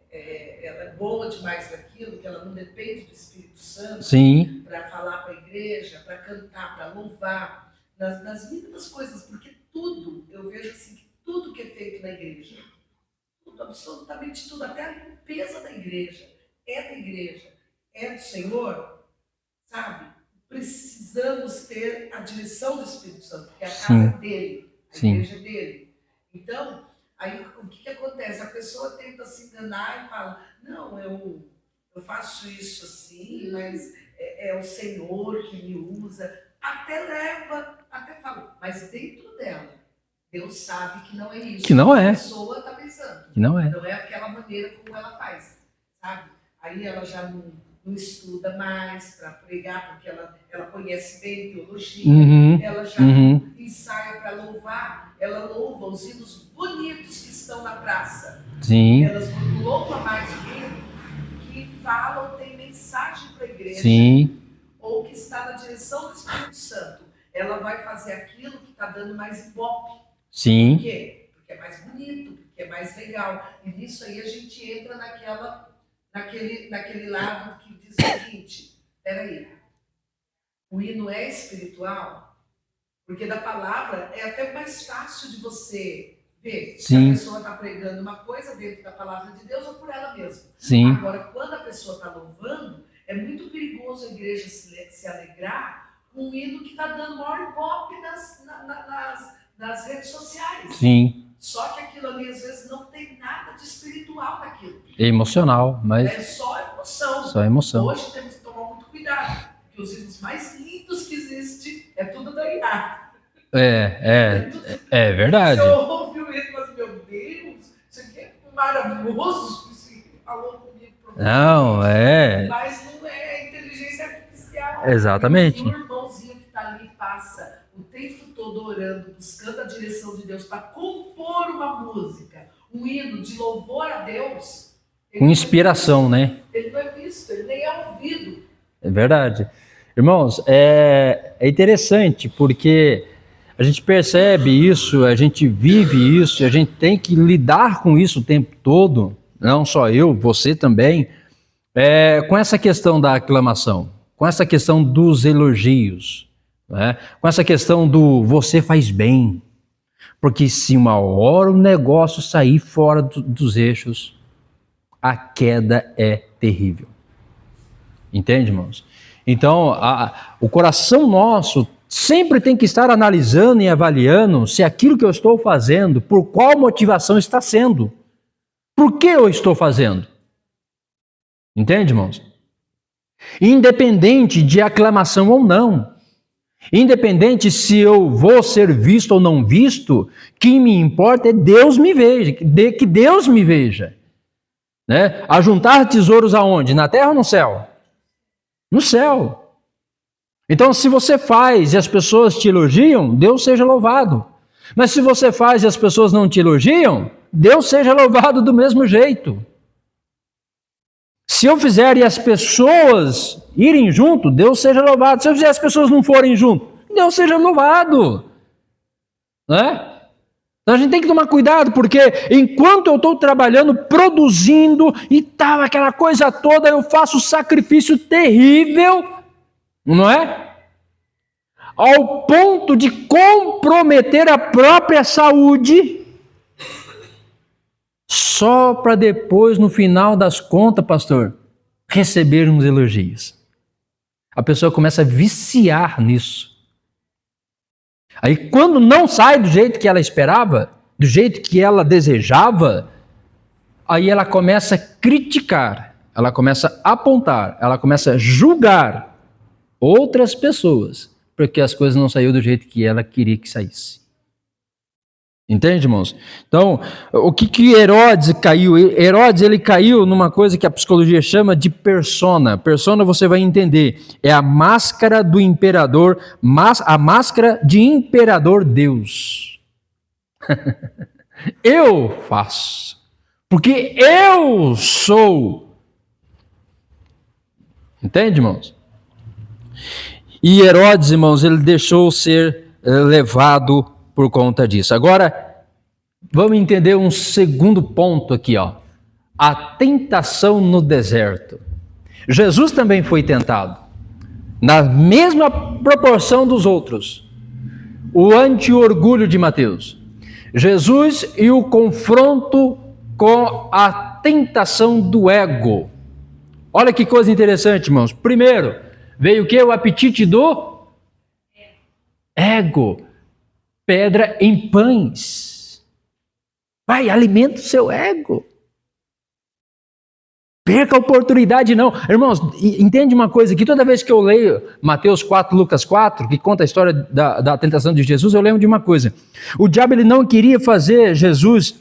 Speaker 4: ela é boa demais naquilo, que ela não depende do Espírito Santo para falar para a igreja, para cantar, para louvar, nas mínimas coisas, porque tudo, eu vejo assim, que tudo que é feito na igreja, tudo, absolutamente tudo, até a limpeza da igreja, é do Senhor, sabe? Precisamos ter a direção do Espírito Santo, porque a casa é dele, a igreja é dele. Então, aí o que acontece? A pessoa tenta se enganar e fala, não, eu faço isso assim, mas é o Senhor que me usa. Até fala, mas dentro dela, Deus sabe que não é isso.
Speaker 1: Que não é.
Speaker 4: A pessoa está pensando.
Speaker 1: Que não é.
Speaker 4: Não é aquela maneira como ela faz, sabe? Aí ela já não estuda mais para pregar, porque ela conhece bem teologia, ela já ensaia para louvar, ela louva os hinos bonitos que estão na praça.
Speaker 1: Sim.
Speaker 4: Elas louvam mais o hino que fala ou tem mensagem para a igreja.
Speaker 1: Sim.
Speaker 4: Ou que está na direção do Espírito Santo. Ela vai fazer aquilo que está dando mais ibope. Por
Speaker 1: Sim.
Speaker 4: quê? Porque é mais bonito, porque é mais legal. E nisso aí a gente entra naquele lado que diz o seguinte: peraí, o hino é espiritual? Porque da palavra é até mais fácil de você ver se
Speaker 1: Sim.
Speaker 4: a pessoa está pregando uma coisa dentro da palavra de Deus ou por ela mesma.
Speaker 1: Sim.
Speaker 4: Agora, quando a pessoa está louvando, é muito perigoso a igreja se alegrar com um hino que está dando maior ibope nas redes sociais.
Speaker 1: Sim.
Speaker 4: Só que aquilo ali, às vezes, não tem nada de espiritual naquilo.
Speaker 1: É emocional, mas
Speaker 4: É só emoção.
Speaker 1: só emoção.
Speaker 4: Hoje temos que tomar muito cuidado, porque os hinos mais lindos que existem é tudo da IA.
Speaker 1: É verdade.
Speaker 4: Se eu ouvi o hino, mas, meu Deus, isso aqui é maravilhoso, isso aqui falou comigo.
Speaker 1: Não,
Speaker 4: Mas não é inteligência artificial.
Speaker 1: Exatamente.
Speaker 4: E o irmãozinho que está ali passa o tempo todo orando, buscando a direção de Deus para compor uma música, um hino de louvor a Deus.
Speaker 1: Com inspiração, né?
Speaker 4: Ele não é visto, ele nem é ouvido.
Speaker 1: É verdade. Irmãos, é interessante porque a gente percebe isso, a gente vive isso, a gente tem que lidar com isso o tempo todo, não só eu, você também, com essa questão da aclamação, com essa questão dos elogios, né? Com essa questão do você faz bem, porque se uma hora o negócio sair fora dos eixos, a queda é terrível. Entende, irmãos? Então, o coração nosso sempre tem que estar analisando e avaliando se aquilo que eu estou fazendo, por qual motivação está sendo. Por que eu estou fazendo? Entende, irmãos? Independente de aclamação ou não, independente se eu vou ser visto ou não visto, o que me importa é Deus me veja, que Deus me veja. Né? Ajuntar tesouros aonde? Na terra ou no céu? No céu. Então, se você faz e as pessoas te elogiam, Deus seja louvado. Mas se você faz e as pessoas não te elogiam, Deus seja louvado do mesmo jeito. Se eu fizer e as pessoas irem junto, Deus seja louvado. Se eu fizer e as pessoas não forem junto, Deus seja louvado. Né? Então a gente tem que tomar cuidado, porque enquanto eu estou trabalhando, produzindo e tal, aquela coisa toda, eu faço sacrifício terrível, não é? Ao ponto de comprometer a própria saúde, só para depois, no final das contas, pastor, receber uns elogios. A pessoa começa a viciar nisso. Aí quando não sai do jeito que ela esperava, do jeito que ela desejava, aí ela começa a criticar, ela começa a apontar, ela começa a julgar outras pessoas, porque as coisas não saíram do jeito que ela queria que saísse. Entende, irmãos? Então, o que Herodes caiu? Herodes, ele caiu numa coisa que a psicologia chama de persona. Persona, você vai entender, é a máscara do imperador, a máscara de imperador Deus. Eu faço, porque eu sou. Entende, irmãos? E Herodes, irmãos, ele deixou ser levado por conta disso. Agora, vamos entender um segundo ponto aqui, ó. A tentação no deserto. Jesus também foi tentado, na mesma proporção dos outros. O anti-orgulho de Mateus. Jesus e o confronto com a tentação do ego. Olha que coisa interessante, irmãos. Primeiro, veio o quê? O apetite do ego. Pedra em pães. Vai, alimenta o seu ego. Perca a oportunidade não. Irmãos, entende uma coisa, que toda vez que eu leio Mateus 4, Lucas 4, que conta a história da tentação de Jesus, eu lembro de uma coisa. O diabo ele não queria fazer Jesus...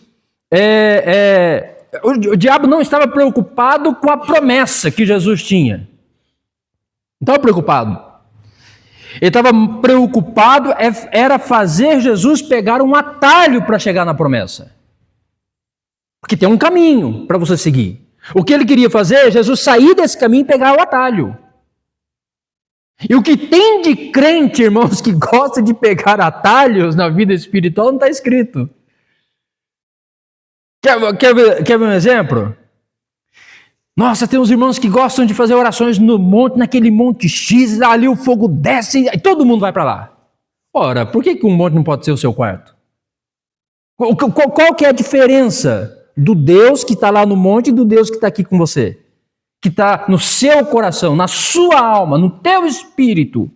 Speaker 1: O diabo não estava preocupado com a promessa que Jesus tinha. Não estava preocupado. Ele estava preocupado, era fazer Jesus pegar um atalho para chegar na promessa. Porque tem um caminho para você seguir. O que ele queria fazer é Jesus sair desse caminho e pegar o atalho. E o que tem de crente, irmãos, que gosta de pegar atalhos na vida espiritual, não está escrito. Quer ver um exemplo? Nossa, tem uns irmãos que gostam de fazer orações no monte, naquele monte X, ali o fogo desce e todo mundo vai para lá. Ora, por que um monte não pode ser o seu quarto? Qual que é a diferença do Deus que está lá no monte e do Deus que está aqui com você? Que está no seu coração, na sua alma, no teu espírito.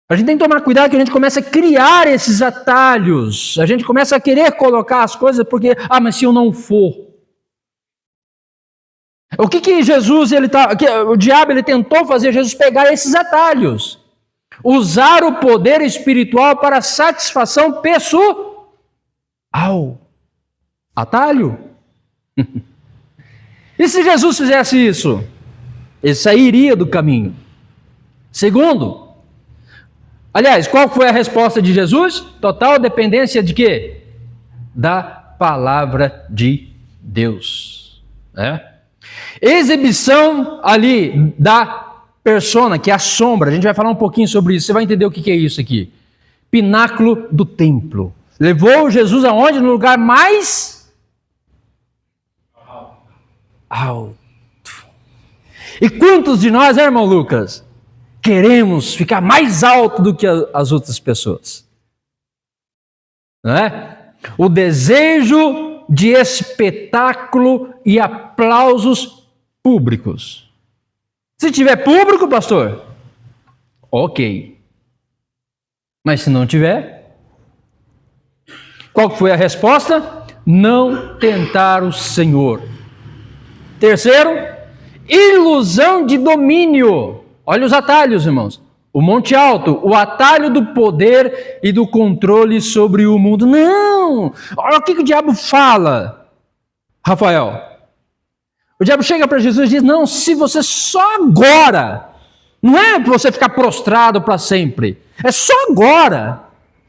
Speaker 1: A gente tem que tomar cuidado que a gente começa a criar esses atalhos. A gente começa a querer colocar as coisas porque, mas se eu não for... O que Jesus, o diabo ele tentou fazer Jesus pegar esses atalhos. Usar o poder espiritual para satisfação pessoal. Atalho? E se Jesus fizesse isso? Ele sairia do caminho. Segundo, aliás, qual foi a resposta de Jesus? Total dependência de quê? Da palavra de Deus. Exibição ali da persona, que é a sombra. A gente vai falar um pouquinho sobre isso. Você vai entender o que é isso aqui. Pináculo do templo. Levou Jesus aonde? No lugar mais alto. E quantos de nós, irmão Lucas, queremos ficar mais alto do que as outras pessoas? Não é? O desejo de espetáculo e aplausos públicos. Se tiver público, pastor, ok. Mas se não tiver, qual foi a resposta? Não tentar o Senhor. Terceiro, ilusão de domínio. Olha os atalhos, irmãos. O Monte Alto, o atalho do poder e do controle sobre o mundo. Não! Olha o que o diabo fala, Rafael. O diabo chega para Jesus e diz, não, se você só agora, não é para você ficar prostrado para sempre, é só agora,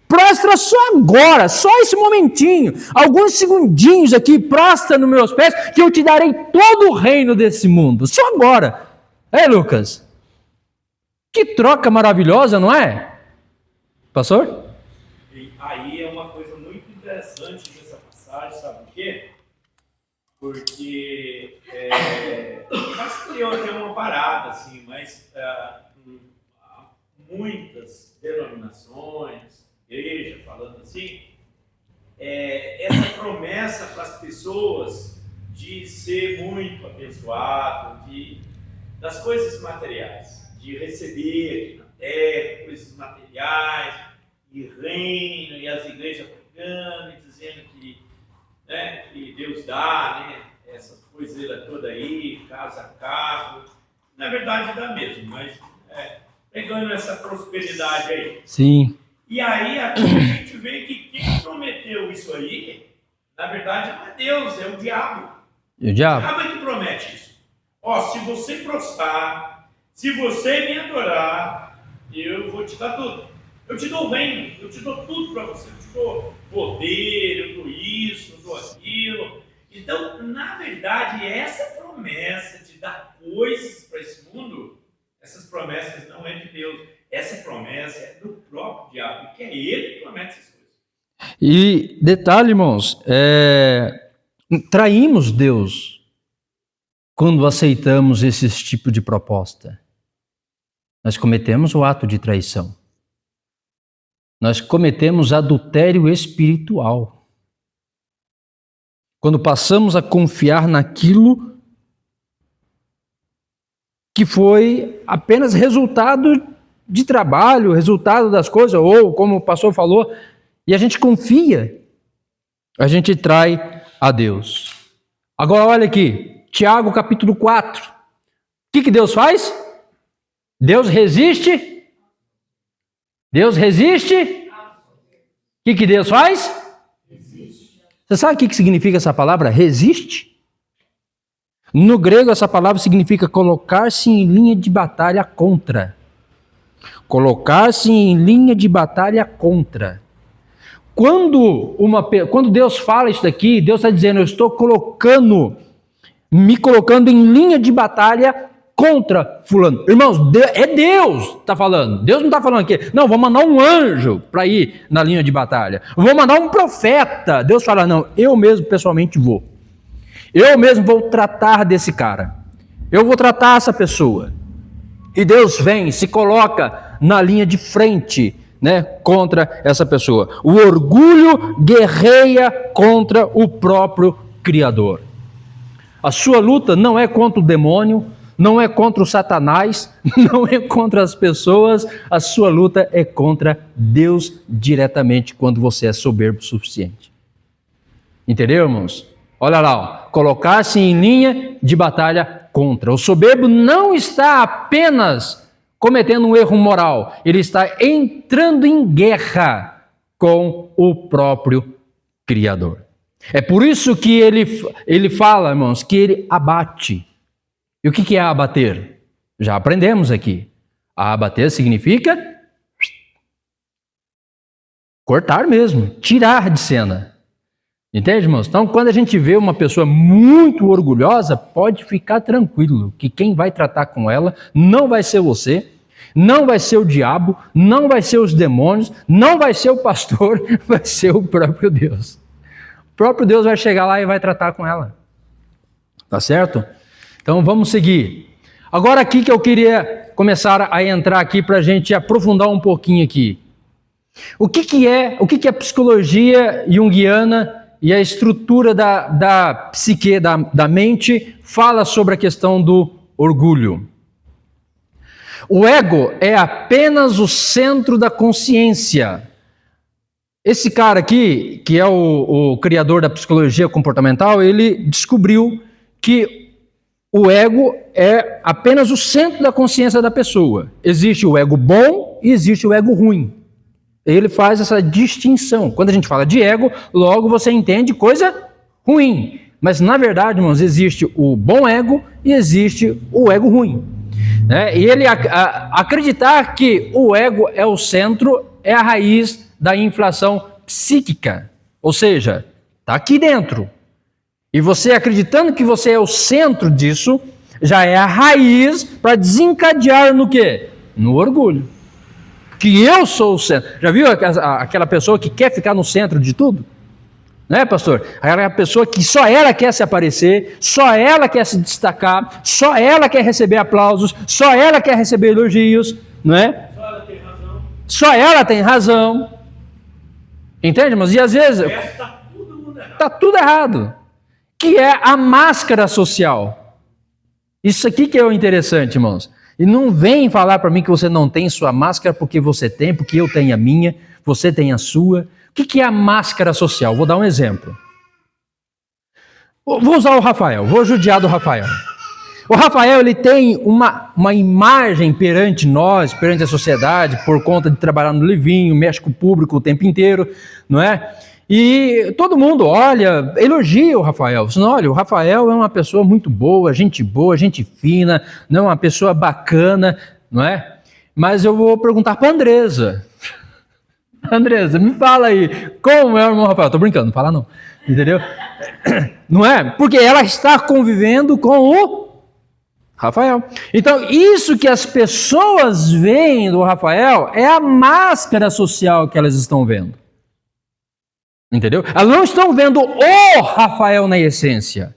Speaker 1: prostra só agora, só esse momentinho, alguns segundinhos aqui, prostra nos meus pés, que eu te darei todo o reino desse mundo, só agora. Lucas? Que troca maravilhosa, não é? Pastor?
Speaker 3: E aí é uma coisa muito interessante dessa passagem, sabe por quê? Porque mas tem uma parada, assim, mas muitas denominações, igreja, falando assim, essa promessa para as pessoas de ser muito abençoado, das coisas materiais, de receber aqui na terra, coisas materiais, e reino, e as igrejas pregando e dizendo que Deus dá, essas coisas todas aí, casa a casa, na verdade dá mesmo, mas pegando essa prosperidade aí.
Speaker 1: Sim.
Speaker 3: E aí aqui a gente vê que quem prometeu isso aí, na verdade não é Deus, é o diabo.
Speaker 1: E o diabo?
Speaker 3: O diabo é que promete isso. Se você prostrar, se você me adorar, eu vou te dar tudo. Eu te dou o reino, eu te dou tudo para você, eu te dou poder, eu dou isso, eu dou aquilo. Então, na verdade, essa promessa de dar coisas para esse mundo, essas promessas não é de Deus. Essa promessa é do próprio diabo, que é ele que promete essas coisas.
Speaker 1: E detalhe, irmãos, traímos Deus quando aceitamos esse tipo de proposta. Nós cometemos o ato de traição. Nós cometemos adultério espiritual. Quando passamos a confiar naquilo que foi apenas resultado de trabalho, resultado das coisas, ou como o pastor falou, e a gente confia, a gente trai a Deus. Agora olha aqui, Tiago capítulo 4. O que Deus faz? Deus resiste. Deus resiste. O que Deus faz? Resiste. Você sabe o que significa essa palavra? Resiste? No grego, essa palavra significa colocar-se em linha de batalha contra. Colocar-se em linha de batalha contra. Quando Deus fala isso daqui, Deus está dizendo, eu estou me colocando em linha de batalha contra fulano. Irmãos, é Deus que está falando. Deus não está falando aqui, não, vou mandar um anjo para ir na linha de batalha. Vou mandar um profeta. Deus fala, não, eu mesmo pessoalmente vou. Eu mesmo vou tratar desse cara. Eu vou tratar essa pessoa. E Deus vem, se coloca na linha de frente, né, contra essa pessoa. O orgulho guerreia contra o próprio Criador. A sua luta não é contra o demônio, não é contra o Satanás, não é contra as pessoas, a sua luta é contra Deus diretamente quando você é soberbo o suficiente. Entendeu, irmãos? Olha lá, ó, colocar-se em linha de batalha contra. O soberbo não está apenas cometendo um erro moral, ele está entrando em guerra com o próprio Criador. É por isso que ele fala, irmãos, que ele abate. E o que é abater? Já aprendemos aqui. Abater significa cortar mesmo, tirar de cena. Entende, irmãos? Então, quando a gente vê uma pessoa muito orgulhosa, pode ficar tranquilo, que quem vai tratar com ela não vai ser você, não vai ser o diabo, não vai ser os demônios, não vai ser o pastor, vai ser o próprio Deus. O próprio Deus vai chegar lá e vai tratar com ela. Tá certo? Então vamos seguir. Agora aqui que eu queria começar a entrar aqui para a gente aprofundar um pouquinho aqui. O que é a psicologia junguiana e a estrutura da psique, da mente, fala sobre a questão do orgulho. O ego é apenas o centro da consciência. Esse cara aqui, que é o criador da psicologia comportamental, ele descobriu que o ego é apenas o centro da consciência da pessoa. Existe o ego bom e existe o ego ruim. Ele faz essa distinção. Quando a gente fala de ego, logo você entende coisa ruim. Mas, na verdade, irmãos, existe o bom ego e existe o ego ruim. E ele acreditar que o ego é o centro é a raiz da inflação psíquica. Ou seja, está aqui dentro. E você acreditando que você é o centro disso, já é a raiz para desencadear no quê? No orgulho. Que eu sou o centro. Já viu aquela pessoa que quer ficar no centro de tudo? Não é, pastor? Aquela pessoa que só ela quer se aparecer, só ela quer se destacar, só ela quer receber aplausos, só ela quer receber elogios, não é?
Speaker 3: Só ela tem razão.
Speaker 1: Só ela tem razão. Entende, mas e às vezes
Speaker 3: Está tudo errado.
Speaker 1: está tudo errado. Que é a máscara social. Isso aqui que é o interessante, irmãos. E não vem falar para mim que você não tem sua máscara porque você tem, porque eu tenho a minha, você tem a sua. O que é a máscara social? Vou dar um exemplo. Vou usar o Rafael, vou judiar do Rafael. O Rafael, ele tem uma imagem perante nós, perante a sociedade, por conta de trabalhar no Livinho, mexe com o público o tempo inteiro, não é? E todo mundo olha, elogia o Rafael. Diz, olha, o Rafael é uma pessoa muito boa, gente fina, não é uma pessoa bacana, não é? Mas eu vou perguntar para a Andresa. Andresa, me fala aí, como é o irmão Rafael? Tô brincando, não fala não, entendeu? Não é? Porque ela está convivendo com o Rafael. Então, isso que as pessoas veem do Rafael é a máscara social que elas estão vendo. Entendeu? Elas não estão vendo o Rafael na essência.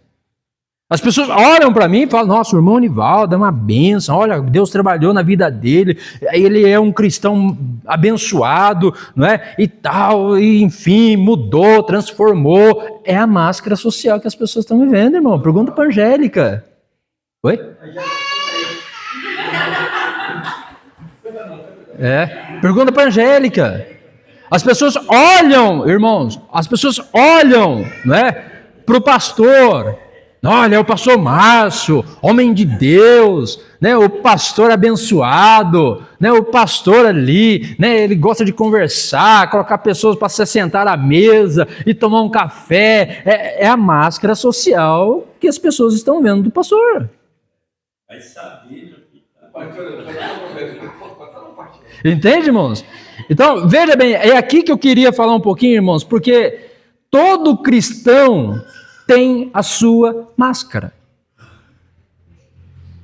Speaker 1: As pessoas olham para mim e falam, nossa, o irmão Nivaldo é uma bênção, olha, Deus trabalhou na vida dele, ele é um cristão abençoado, não é? E tal, e enfim, mudou, transformou. É a máscara social que as pessoas estão vivendo, irmão. Pergunta para a Angélica. Oi? Pergunta para a Angélica. As pessoas olham, irmãos, não é? Para o pastor. Olha, é o pastor Márcio, homem de Deus, né? O pastor abençoado, né? O pastor ali, né? Ele gosta de conversar, colocar pessoas para se sentar à mesa e tomar um café. É a máscara social que as pessoas estão vendo do pastor.
Speaker 3: Vai saber, meu filho.
Speaker 1: Entende, irmãos? Então, veja bem, é aqui que eu queria falar um pouquinho, irmãos, porque todo cristão tem a sua máscara.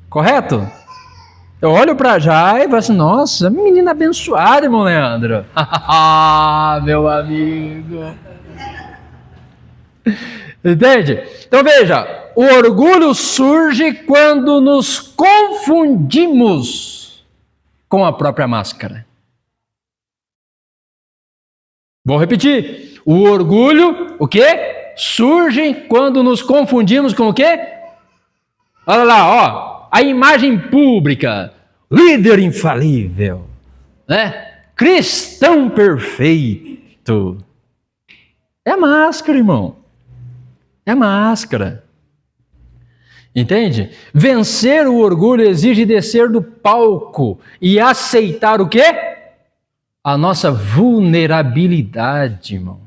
Speaker 1: Correto? Eu olho para já e falo assim, nossa, menina abençoada, irmão Leandro. Meu amigo. Entende? Então veja, o orgulho surge quando nos confundimos com a própria máscara. Vou repetir. O orgulho, o quê? Surge quando nos confundimos com o quê? Olha lá, ó. A imagem pública, líder infalível, né? Cristão perfeito. É máscara, irmão. É máscara. Entende? Vencer o orgulho exige descer do palco e aceitar o quê? A nossa vulnerabilidade, irmão.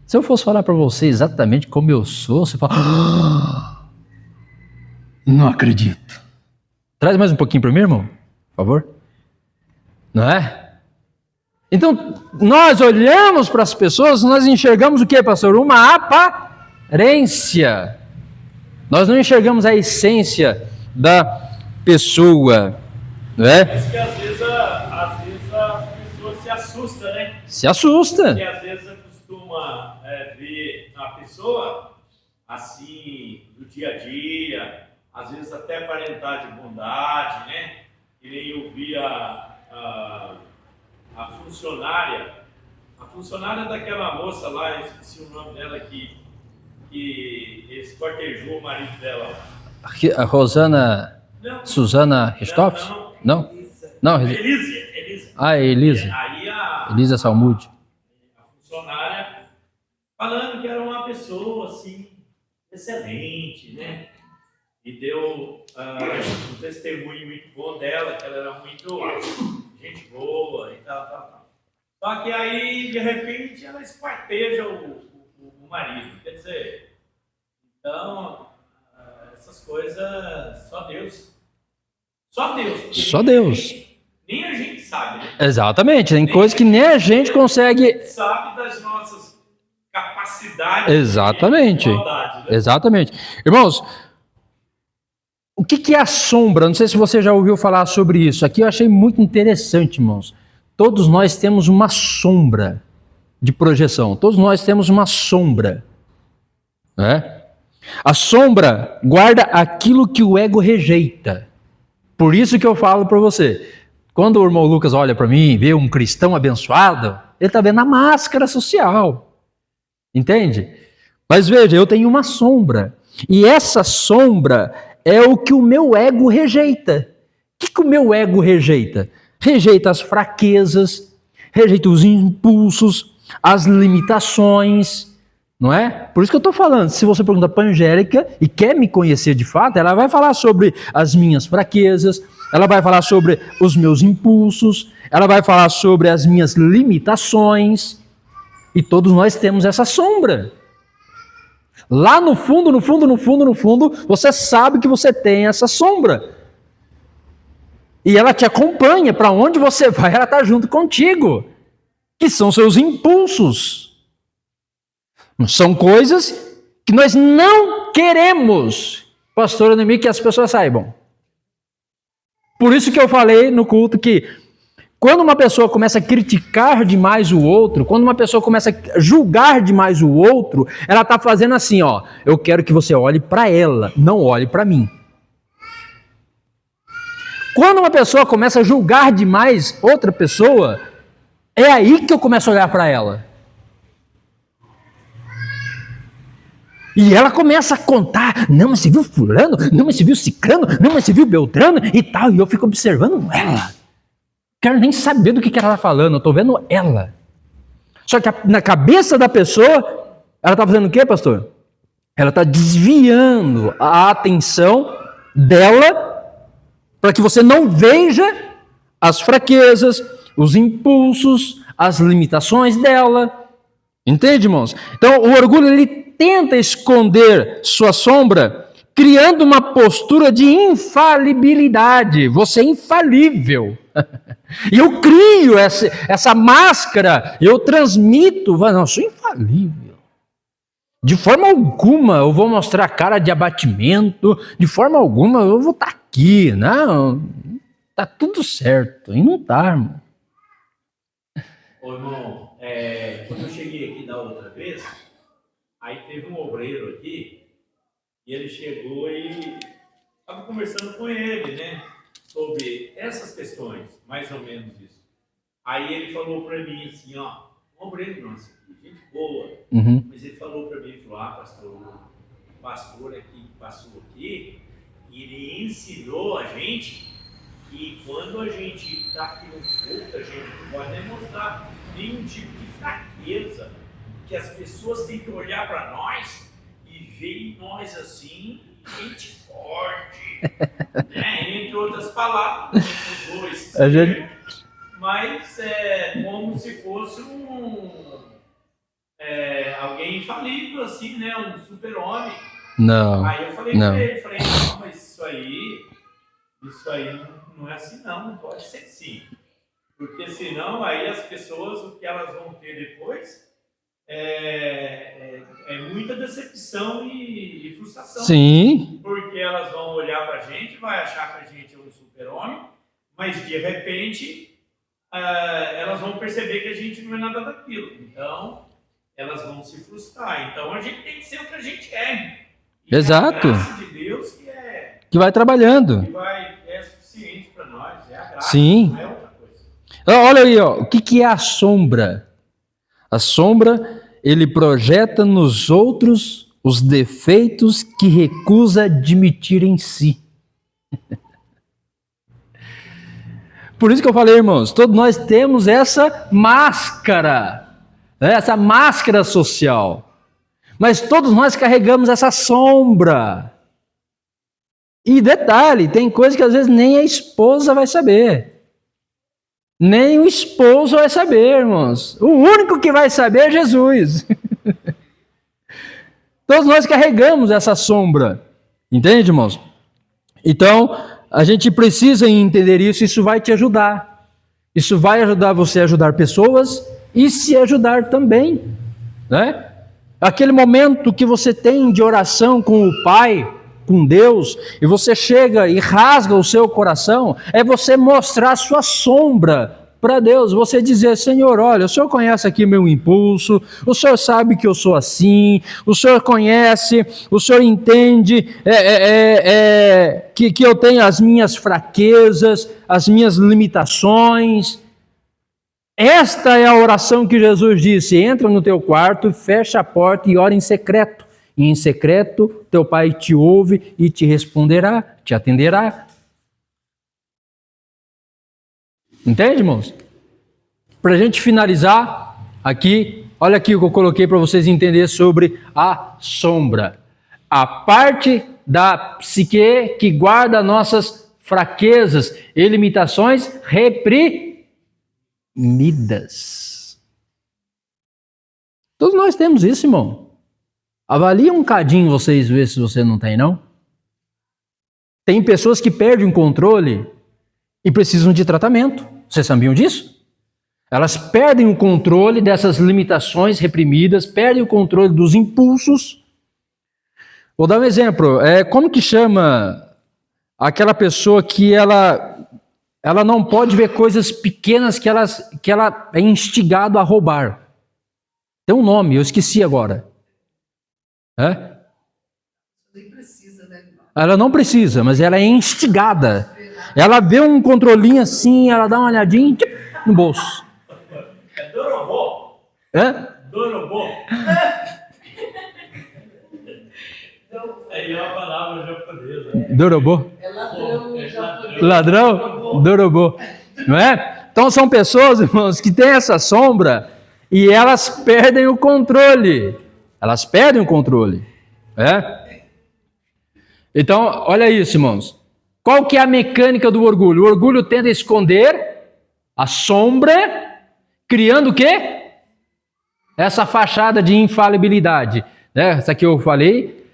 Speaker 1: Se eu fosse falar para você exatamente como eu sou, você fala... Não acredito. Traz mais um pouquinho para mim, irmão, por favor. Não é? Então, nós olhamos para as pessoas, nós enxergamos o que, pastor? Uma aparência. Nós não enxergamos a essência da pessoa. Não é?
Speaker 3: Por isso que às vezes as pessoas se assustam, né?
Speaker 1: Se assusta.
Speaker 3: Porque às vezes você costuma ver a pessoa assim, do dia a dia, às vezes até aparentar de bondade, né? Que nem eu vi a funcionária daquela moça lá, eu esqueci o nome dela, que esquartejou o marido dela.
Speaker 1: A Rosana...
Speaker 3: Não.
Speaker 1: Suzana Ristoff? Não? Não,
Speaker 3: Elisa.
Speaker 1: Ah, Elisa.
Speaker 3: Aí
Speaker 1: Elisa Salmude.
Speaker 3: a funcionária falando que era uma pessoa assim, excelente, né? E deu um testemunho muito bom dela, que ela era muito gente boa e tal. Só que aí, de repente, ela esquarteja o marido. Quer dizer, então, essas coisas, só Deus. Só Deus. Nem a gente sabe, né?
Speaker 1: Exatamente, tem coisas que nem a gente consegue...
Speaker 3: Sabe das nossas capacidades.
Speaker 1: Exatamente.
Speaker 3: De maldade, né?
Speaker 1: Exatamente. Irmãos, o que é a sombra? Não sei se você já ouviu falar sobre isso. Aqui eu achei muito interessante, irmãos. Todos nós temos uma sombra de projeção. Todos nós temos uma sombra. Né? A sombra guarda aquilo que o ego rejeita. Por isso que eu falo para você, quando o irmão Lucas olha para mim e vê um cristão abençoado, ele está vendo a máscara social. Entende? Mas veja, eu tenho uma sombra. E essa sombra é o que o meu ego rejeita. O que o meu ego rejeita? Rejeita as fraquezas, rejeita os impulsos, as limitações, não é? Por isso que eu estou falando, se você pergunta para a Angélica e quer me conhecer de fato, ela vai falar sobre as minhas fraquezas, ela vai falar sobre os meus impulsos, ela vai falar sobre as minhas limitações, e todos nós temos essa sombra. Lá no fundo, você sabe que você tem essa sombra. E ela te acompanha, para onde você vai, ela está junto contigo, que são seus impulsos. São coisas que nós não queremos, pastor Anemir, que as pessoas saibam. Por isso que eu falei no culto que quando uma pessoa começa a criticar demais o outro, quando uma pessoa começa a julgar demais o outro, ela está fazendo assim, ó, eu quero que você olhe para ela, não olhe para mim. Quando uma pessoa começa a julgar demais outra pessoa, é aí que eu começo a olhar para ela. E ela começa a contar, não, mas você viu fulano, não, mas você viu ciclano, não, mas você viu beltrano e tal. E eu fico observando ela. Quero nem saber do que ela está falando, eu estou vendo ela. Só que na cabeça da pessoa, ela está fazendo o quê, pastor? Ela está desviando a atenção dela para que você não veja as fraquezas, os impulsos, as limitações dela. Entende, irmãos? Então, o orgulho, ele tenta esconder sua sombra criando uma postura de infalibilidade. Você é infalível. E eu crio essa máscara, eu transmito, não, eu sou infalível. De forma alguma eu vou mostrar cara de abatimento, de forma alguma eu vou estar aqui. Não, tá tudo certo. E não tá, irmão.
Speaker 3: Ô, irmão, quando eu cheguei aqui da outra vez, aí teve um obreiro aqui, e ele chegou e estava conversando com ele, né? Sobre essas questões, mais ou menos isso. Aí ele falou para mim assim, ó, um obreiro nosso aqui, gente boa, mas ele falou para mim, falou, pastor, o pastor aqui que passou aqui, ele ensinou a gente que quando a gente está aqui no culto, a gente não pode demonstrar nenhum tipo de fraqueza, que as pessoas têm que olhar para nós e ver em nós assim, gente forte, né? Entre outras palavras, usou esse termo, mas é como se fosse alguém infalível, assim, né? Um super-homem.
Speaker 1: Não.
Speaker 3: Aí eu falei para ele, não, mas isso aí não é assim não pode ser assim. Porque senão aí as pessoas, o que elas vão ter depois é muita decepção e frustração.
Speaker 1: Sim.
Speaker 3: Porque elas vão olhar pra gente, vai achar que a gente é um super-homem, mas de repente elas vão perceber que a gente não é nada daquilo. Então, elas vão se frustrar. Então, a gente tem que ser o que a gente é. E
Speaker 1: exato.
Speaker 3: É a graça de Deus
Speaker 1: que vai trabalhando.
Speaker 3: Que é suficiente para nós. É a graça,
Speaker 1: sim.
Speaker 3: Não é outra coisa.
Speaker 1: Olha aí, ó, o que é a sombra? A sombra, ele projeta nos outros os defeitos que recusa admitir em si. Por isso que eu falei, irmãos, todos nós temos essa máscara, né? Essa máscara social. Mas todos nós carregamos essa sombra. E detalhe, tem coisa que às vezes nem a esposa vai saber. Nem o esposo vai saber, irmãos. O único que vai saber é Jesus. Todos nós carregamos essa sombra. Entende, irmãos? Então, a gente precisa entender isso, isso vai te ajudar. Isso vai ajudar você a ajudar pessoas e se ajudar também, né? Aquele momento que você tem de oração com o Pai, com Deus, e você chega e rasga o seu coração, é você mostrar a sua sombra para Deus, você dizer, Senhor, olha, o Senhor conhece aqui meu impulso, o Senhor sabe que eu sou assim, o Senhor conhece, o Senhor entende que eu tenho as minhas fraquezas, as minhas limitações. Esta é a oração que Jesus disse, entra no teu quarto, fecha a porta e ora em secreto. E em secreto, teu Pai te ouve e te responderá, te atenderá. Entende, irmãos? Para a gente finalizar aqui, olha aqui o que eu coloquei para vocês entenderem sobre a sombra. A parte da psique que guarda nossas fraquezas e limitações reprimidas. Todos nós temos isso, irmão. Avalie um cadinho vocês, ver se você não tem, não. Tem pessoas que perdem o controle e precisam de tratamento. Vocês sabiam disso? Elas perdem o controle dessas limitações reprimidas, perdem o controle dos impulsos. Vou dar um exemplo. Como que chama aquela pessoa que ela não pode ver coisas pequenas que ela é instigado a roubar? Tem um nome, eu esqueci agora.
Speaker 4: Nem precisa, né?
Speaker 1: Ela não precisa, mas ela é instigada. Ela vê um controlinho assim, ela dá uma olhadinha no bolso.
Speaker 3: É dorobô. Dorobô. Aí é uma palavra japonesa.
Speaker 1: Dorobô?
Speaker 4: É ladrão.
Speaker 1: Ladrão? Dorobô. Não é? Então são pessoas, irmãos, que têm essa sombra e elas perdem o controle. Elas perdem o controle. Então, olha isso, irmãos. Qual que é a mecânica do orgulho? O orgulho tenta esconder a sombra, criando o quê? Essa fachada de infalibilidade. Essa que eu falei.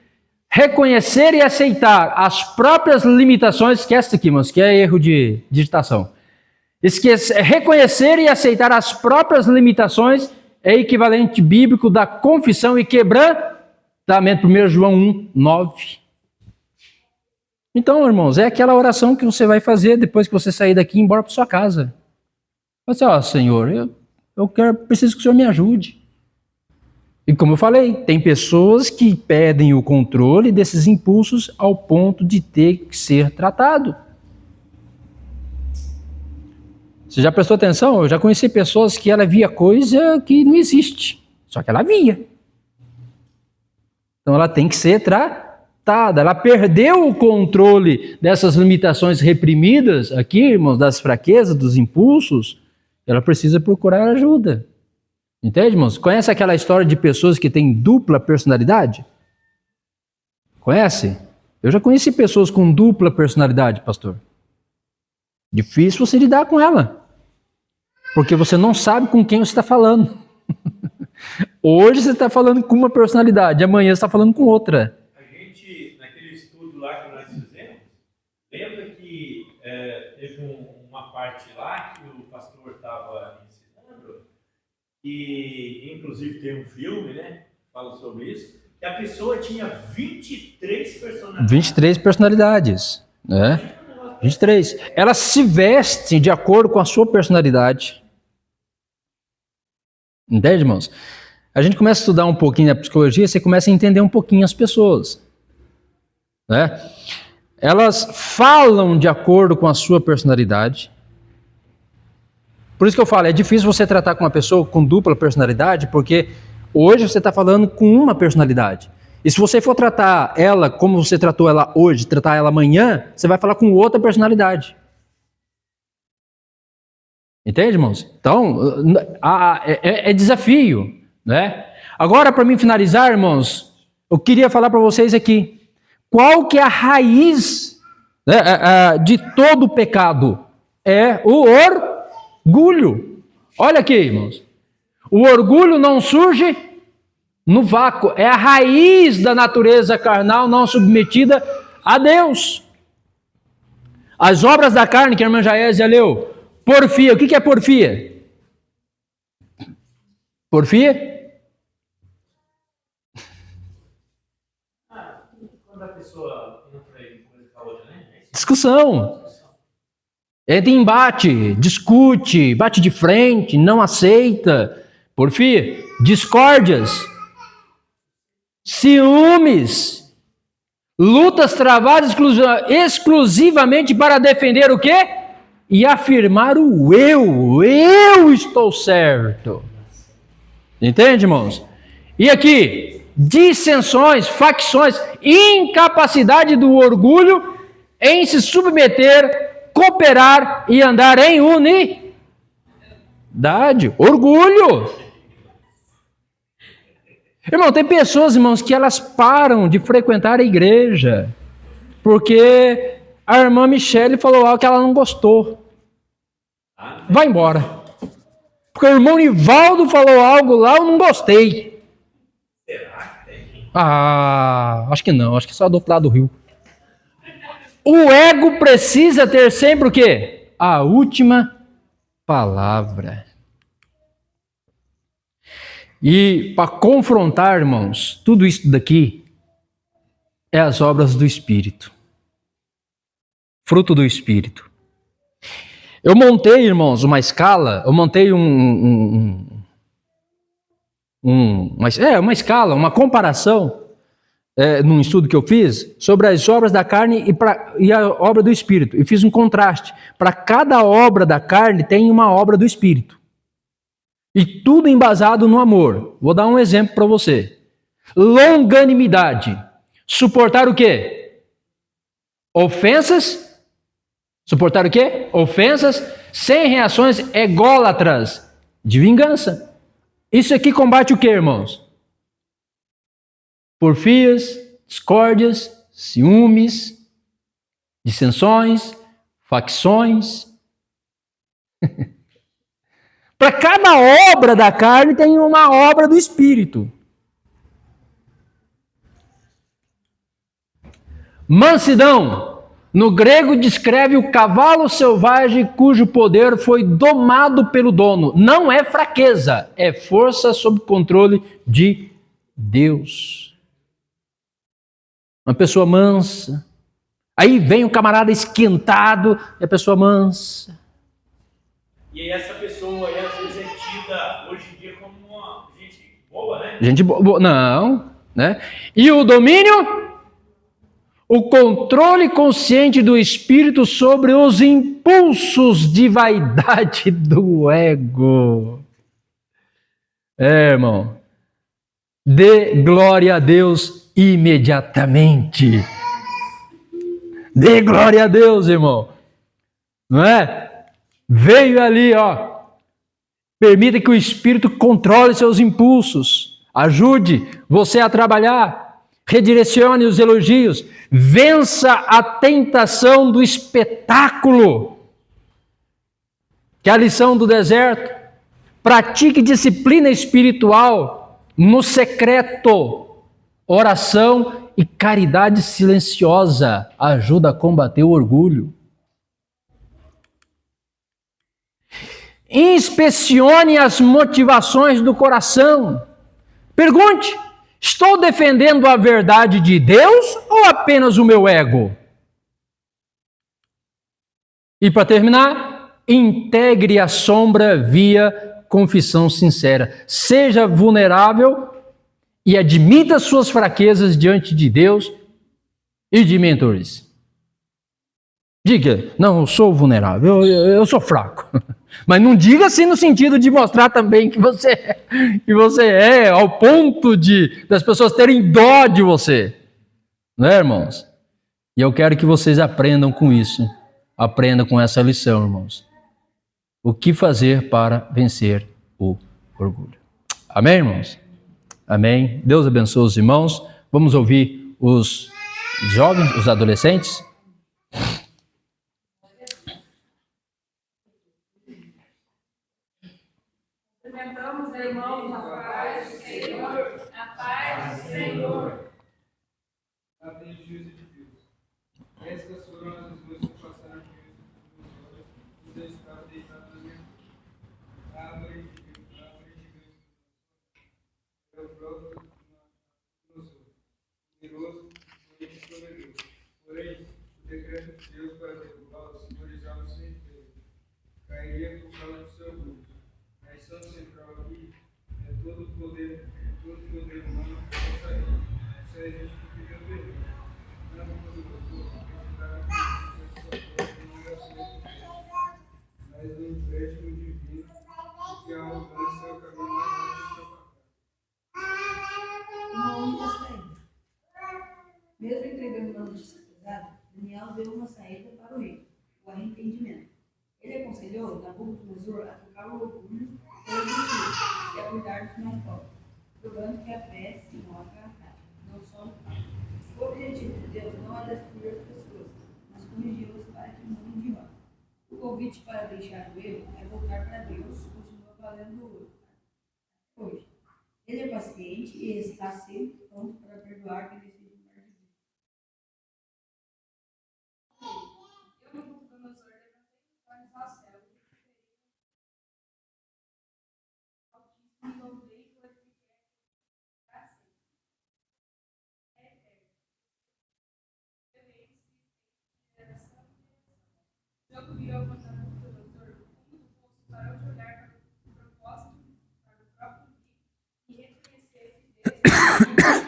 Speaker 1: reconhecer e aceitar as próprias limitações, esquece isso aqui, irmãos, que é erro de digitação. Reconhecer e aceitar as próprias limitações é equivalente bíblico da confissão e quebrantamento, 1 João 1, 9. Então, irmãos, é aquela oração que você vai fazer depois que você sair daqui e ir embora para sua casa. Você, Senhor, preciso que o Senhor me ajude. E como eu falei, tem pessoas que pedem o controle desses impulsos ao ponto de ter que ser tratado. Você já prestou atenção? Eu já conheci pessoas que ela via coisa que não existe, só que ela via. Então ela tem que ser tratada. Ela perdeu o controle dessas limitações reprimidas aqui, irmãos, das fraquezas, dos impulsos. Ela precisa procurar ajuda. Entende, irmãos? Conhece aquela história de pessoas que têm dupla personalidade? Conhece? Eu já conheci pessoas com dupla personalidade, pastor. Difícil você lidar com ela. Porque você não sabe com quem você está falando. Hoje você está falando com uma personalidade, amanhã você está falando com outra.
Speaker 3: A gente, naquele estudo lá que nós fizemos, lembra que teve uma parte lá que o pastor estava ensinando, e inclusive tem um filme, né, fala sobre isso, que a pessoa tinha 23 personalidades. 23 personalidades, né? 23. Elas se vestem de acordo com a sua personalidade. Entende, irmãos? A gente começa a estudar um pouquinho a psicologia, você começa a entender um pouquinho as pessoas, né? Elas falam de acordo com a sua personalidade. Por isso que eu falo, é difícil você tratar com uma pessoa com dupla personalidade, porque hoje você está falando com uma personalidade. E se você for tratar ela como você tratou ela hoje, tratar ela amanhã, você vai falar com outra personalidade. Entende, irmãos? Então, é desafio, né? Agora, para mim finalizar, irmãos, eu queria falar para vocês aqui, qual que é a raiz, né, de todo o pecado? É o orgulho. Olha aqui, irmãos. O orgulho não surge no vácuo, é a raiz da natureza carnal não submetida a Deus. As obras da carne, que a irmã Jaésia leu, porfia. O que é porfia? Porfia? Quando a pessoa entra em coisa com a outra, né?
Speaker 1: Discussão. Entra em embate, discute, bate de frente, não aceita. Porfia. Discórdias. Ciúmes. Lutas travadas exclusivamente para defender o quê? E afirmar o eu estou certo. Entende, irmãos? E aqui, dissensões, facções, incapacidade do orgulho em se submeter, cooperar e andar em unidade. Orgulho. Irmão, tem pessoas, irmãos, que elas param de frequentar a igreja porque a irmã Michele falou algo que ela não gostou. Vai embora. Porque o irmão Nivaldo falou algo lá, eu não gostei.
Speaker 3: Será que tem?
Speaker 1: Acho que não, acho que só do outro lado do rio. O ego precisa ter sempre o quê? A última palavra. E para confrontar, irmãos, tudo isso daqui é as obras do Espírito. Fruto do Espírito. Eu montei, irmãos, uma escala, eu montei uma escala, uma comparação, num estudo que eu fiz, sobre as obras da carne e a obra do Espírito. E fiz um contraste. Para cada obra da carne tem uma obra do Espírito. E tudo embasado no amor. Vou dar um exemplo para você. Longanimidade. Suportar o quê? Ofensas. Suportar o quê? Ofensas sem reações ególatras de vingança. Isso aqui combate o quê, irmãos? Porfias, discórdias, ciúmes, dissensões, facções. Para cada obra da carne tem uma obra do Espírito. Mansidão, no grego descreve o cavalo selvagem cujo poder foi domado pelo dono. Não é fraqueza, é força sob controle de Deus. Uma pessoa mansa. Aí vem um camarada esquentado e a pessoa mansa.
Speaker 3: E aí essa pessoa aí às vezes é tida hoje em dia como uma gente boa, né?
Speaker 1: Gente boa, não, né? E o domínio? O controle consciente do espírito sobre os impulsos de vaidade do ego. Irmão, dê glória a Deus imediatamente. Dê glória a Deus, irmão. Não é? Veio ali, ó. Permita que o Espírito controle seus impulsos. Ajude você a trabalhar. Redirecione os elogios. Vença a tentação do espetáculo, que é a lição do deserto. Pratique disciplina espiritual no secreto. Oração e caridade silenciosa ajuda a combater o orgulho. Inspecione as motivações do coração. Pergunte: estou defendendo a verdade de Deus ou apenas o meu ego? E para terminar, integre a sombra via confissão sincera. Seja vulnerável e admita suas fraquezas diante de Deus e de mentores. Diga: não, eu sou vulnerável, eu sou fraco. Mas não diga assim no sentido de mostrar também que você é ao ponto das pessoas terem dó de você. Não é, irmãos? E eu quero que vocês aprendam com isso. Aprendam com essa lição, irmãos. O que fazer para vencer o orgulho. Amém, irmãos? Amém. Deus abençoe os irmãos. Vamos ouvir os jovens, os adolescentes.
Speaker 4: Cumprimentamos, irmãos, na paz do Senhor. A paz do Senhor.
Speaker 6: Até juízo de Deus. Estas foram as duas que passaram diante dos meus olhos, quando eu estava deitado na minha cama. A árvore de Deus, é o próprio nos olhos, poderoso, doente e soberano. Porém, o decreto de Deus para derrubá-lo simbolizava o seu império. Cairia por causa do seu orgulho. A ação central aqui é todo o poder humano passaria. Essa é a justificativa do erro. Não quando o povo acreditava que não era certo, mas no empréstimo divino, que a arrogância é o caminho mais rápido do
Speaker 9: Uma única saída. Mesmo entregando uma notícia pesada, Daniel deu uma saída para o rei, o arrependimento. Ele aconselhou Nabucodonosor a trocar o orgulho pela justiça e a cuidar dos mais pobres, provando que a fé se mostra na prática, não só no fato. O objetivo de Deus não é destruir as pessoas, mas corrigi-las para que mudem de rota. O convite para deixar o erro é voltar para Deus, continua valendo hoje. Ele é paciente e está sempre pronto para perdoar quem decide mudar de vida.
Speaker 8: Eu, Nabucodonosor, levantei os olhos ao céu e louvei e glorifiquei para sempre. É eterno. Eu ele se geração em geração. Jogo virou contra Nabucodonosor, o mundo posto parou de olhar para o propósito, para o próprio umbigo, e reconhecer que Deus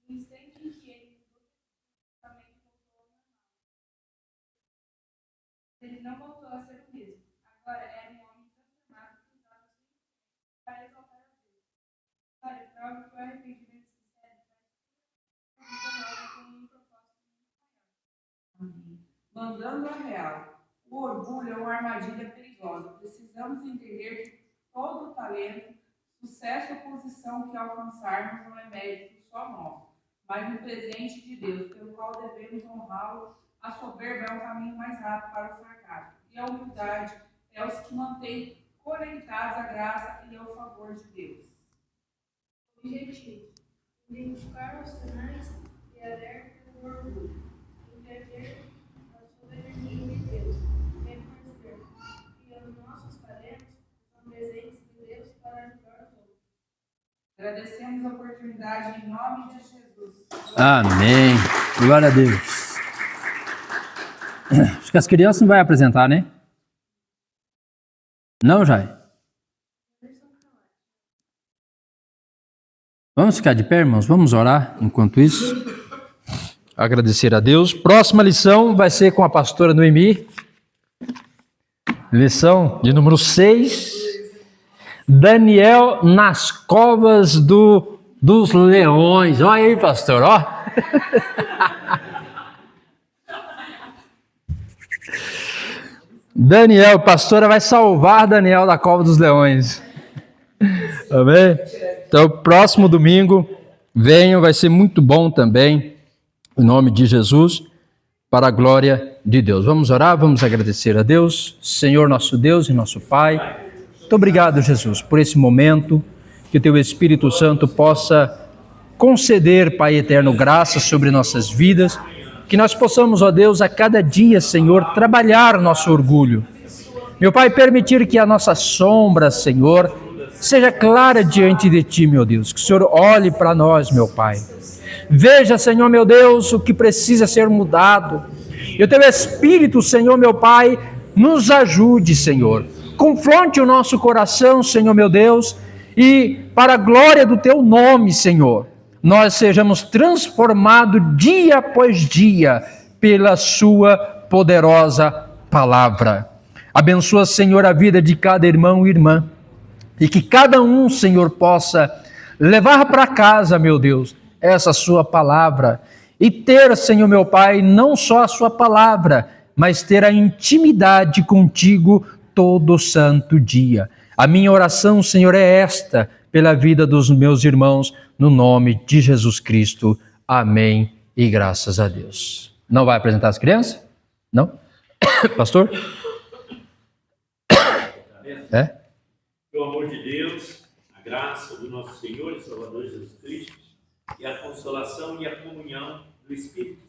Speaker 8: no instante em que ele mudou, também voltou ao normal. Ele não voltou a ser o mesmo. Agora era um homem transformado que usava sua influência para exaltar a Deus. Olha, prova que o arrependimento sincero faz uma nova com um propósito muito maior.
Speaker 4: Mandando a real. O orgulho é uma armadilha perigosa. Precisamos entender que todo talento, sucesso ou posição que alcançarmos não é mérito só nosso, mas um presente de Deus, pelo qual devemos honrá-lo. A soberba é o caminho mais rápido para o fracasso. E a humildade é os que mantêm conectados à graça e ao favor de Deus.
Speaker 8: Objetivo: identificar os sinais e alerta do orgulho. compreender a soberania de Deus, reconhecer que os nossos talentos são presentes de Deus para ajudar os outros.
Speaker 10: Agradecemos a oportunidade em nome de Jesus.
Speaker 1: Amém. Glória a Deus. Acho que as crianças não vai apresentar, né? Não, Jai? Vamos ficar de pé, irmãos? Vamos orar enquanto isso? Agradecer a Deus. Próxima lição vai ser com a pastora Noemi. Lição de número 6. Daniel nas covas dos leões. Olha aí, pastor, ó. Daniel, pastora vai salvar Daniel da cova dos leões. Amém? Então, próximo domingo, venham, vai ser muito bom também, em nome de Jesus, para a glória de Deus. Vamos orar, vamos agradecer a Deus, Senhor nosso Deus e nosso Pai. Muito obrigado, Jesus, por esse momento, que o Teu Espírito Santo possa conceder, Pai eterno, graça sobre nossas vidas, que nós possamos, ó Deus, a cada dia, Senhor, trabalhar nosso orgulho. Meu Pai, permitir que a nossa sombra, Senhor, seja clara diante de Ti, meu Deus. Que o Senhor olhe para nós, meu Pai. Veja, Senhor, meu Deus, o que precisa ser mudado. E o Teu Espírito, Senhor, meu Pai, nos ajude, Senhor. Confronte o nosso coração, Senhor, meu Deus, e para a glória do Teu nome, Senhor, nós sejamos transformados dia após dia pela Sua poderosa palavra. Abençoa, Senhor, a vida de cada irmão e irmã, e que cada um, Senhor, possa levar para casa, meu Deus, essa Sua palavra, e ter, Senhor, meu Pai, não só a Sua palavra, mas ter a intimidade contigo todo santo dia. A minha oração, Senhor, é esta, pela vida dos meus irmãos, no nome de Jesus Cristo. Amém e graças a Deus. Não vai apresentar as crianças? Não? Pastor? É?
Speaker 3: Que o amor de Deus, a graça do nosso Senhor e Salvador Jesus Cristo e a consolação e a comunhão do Espírito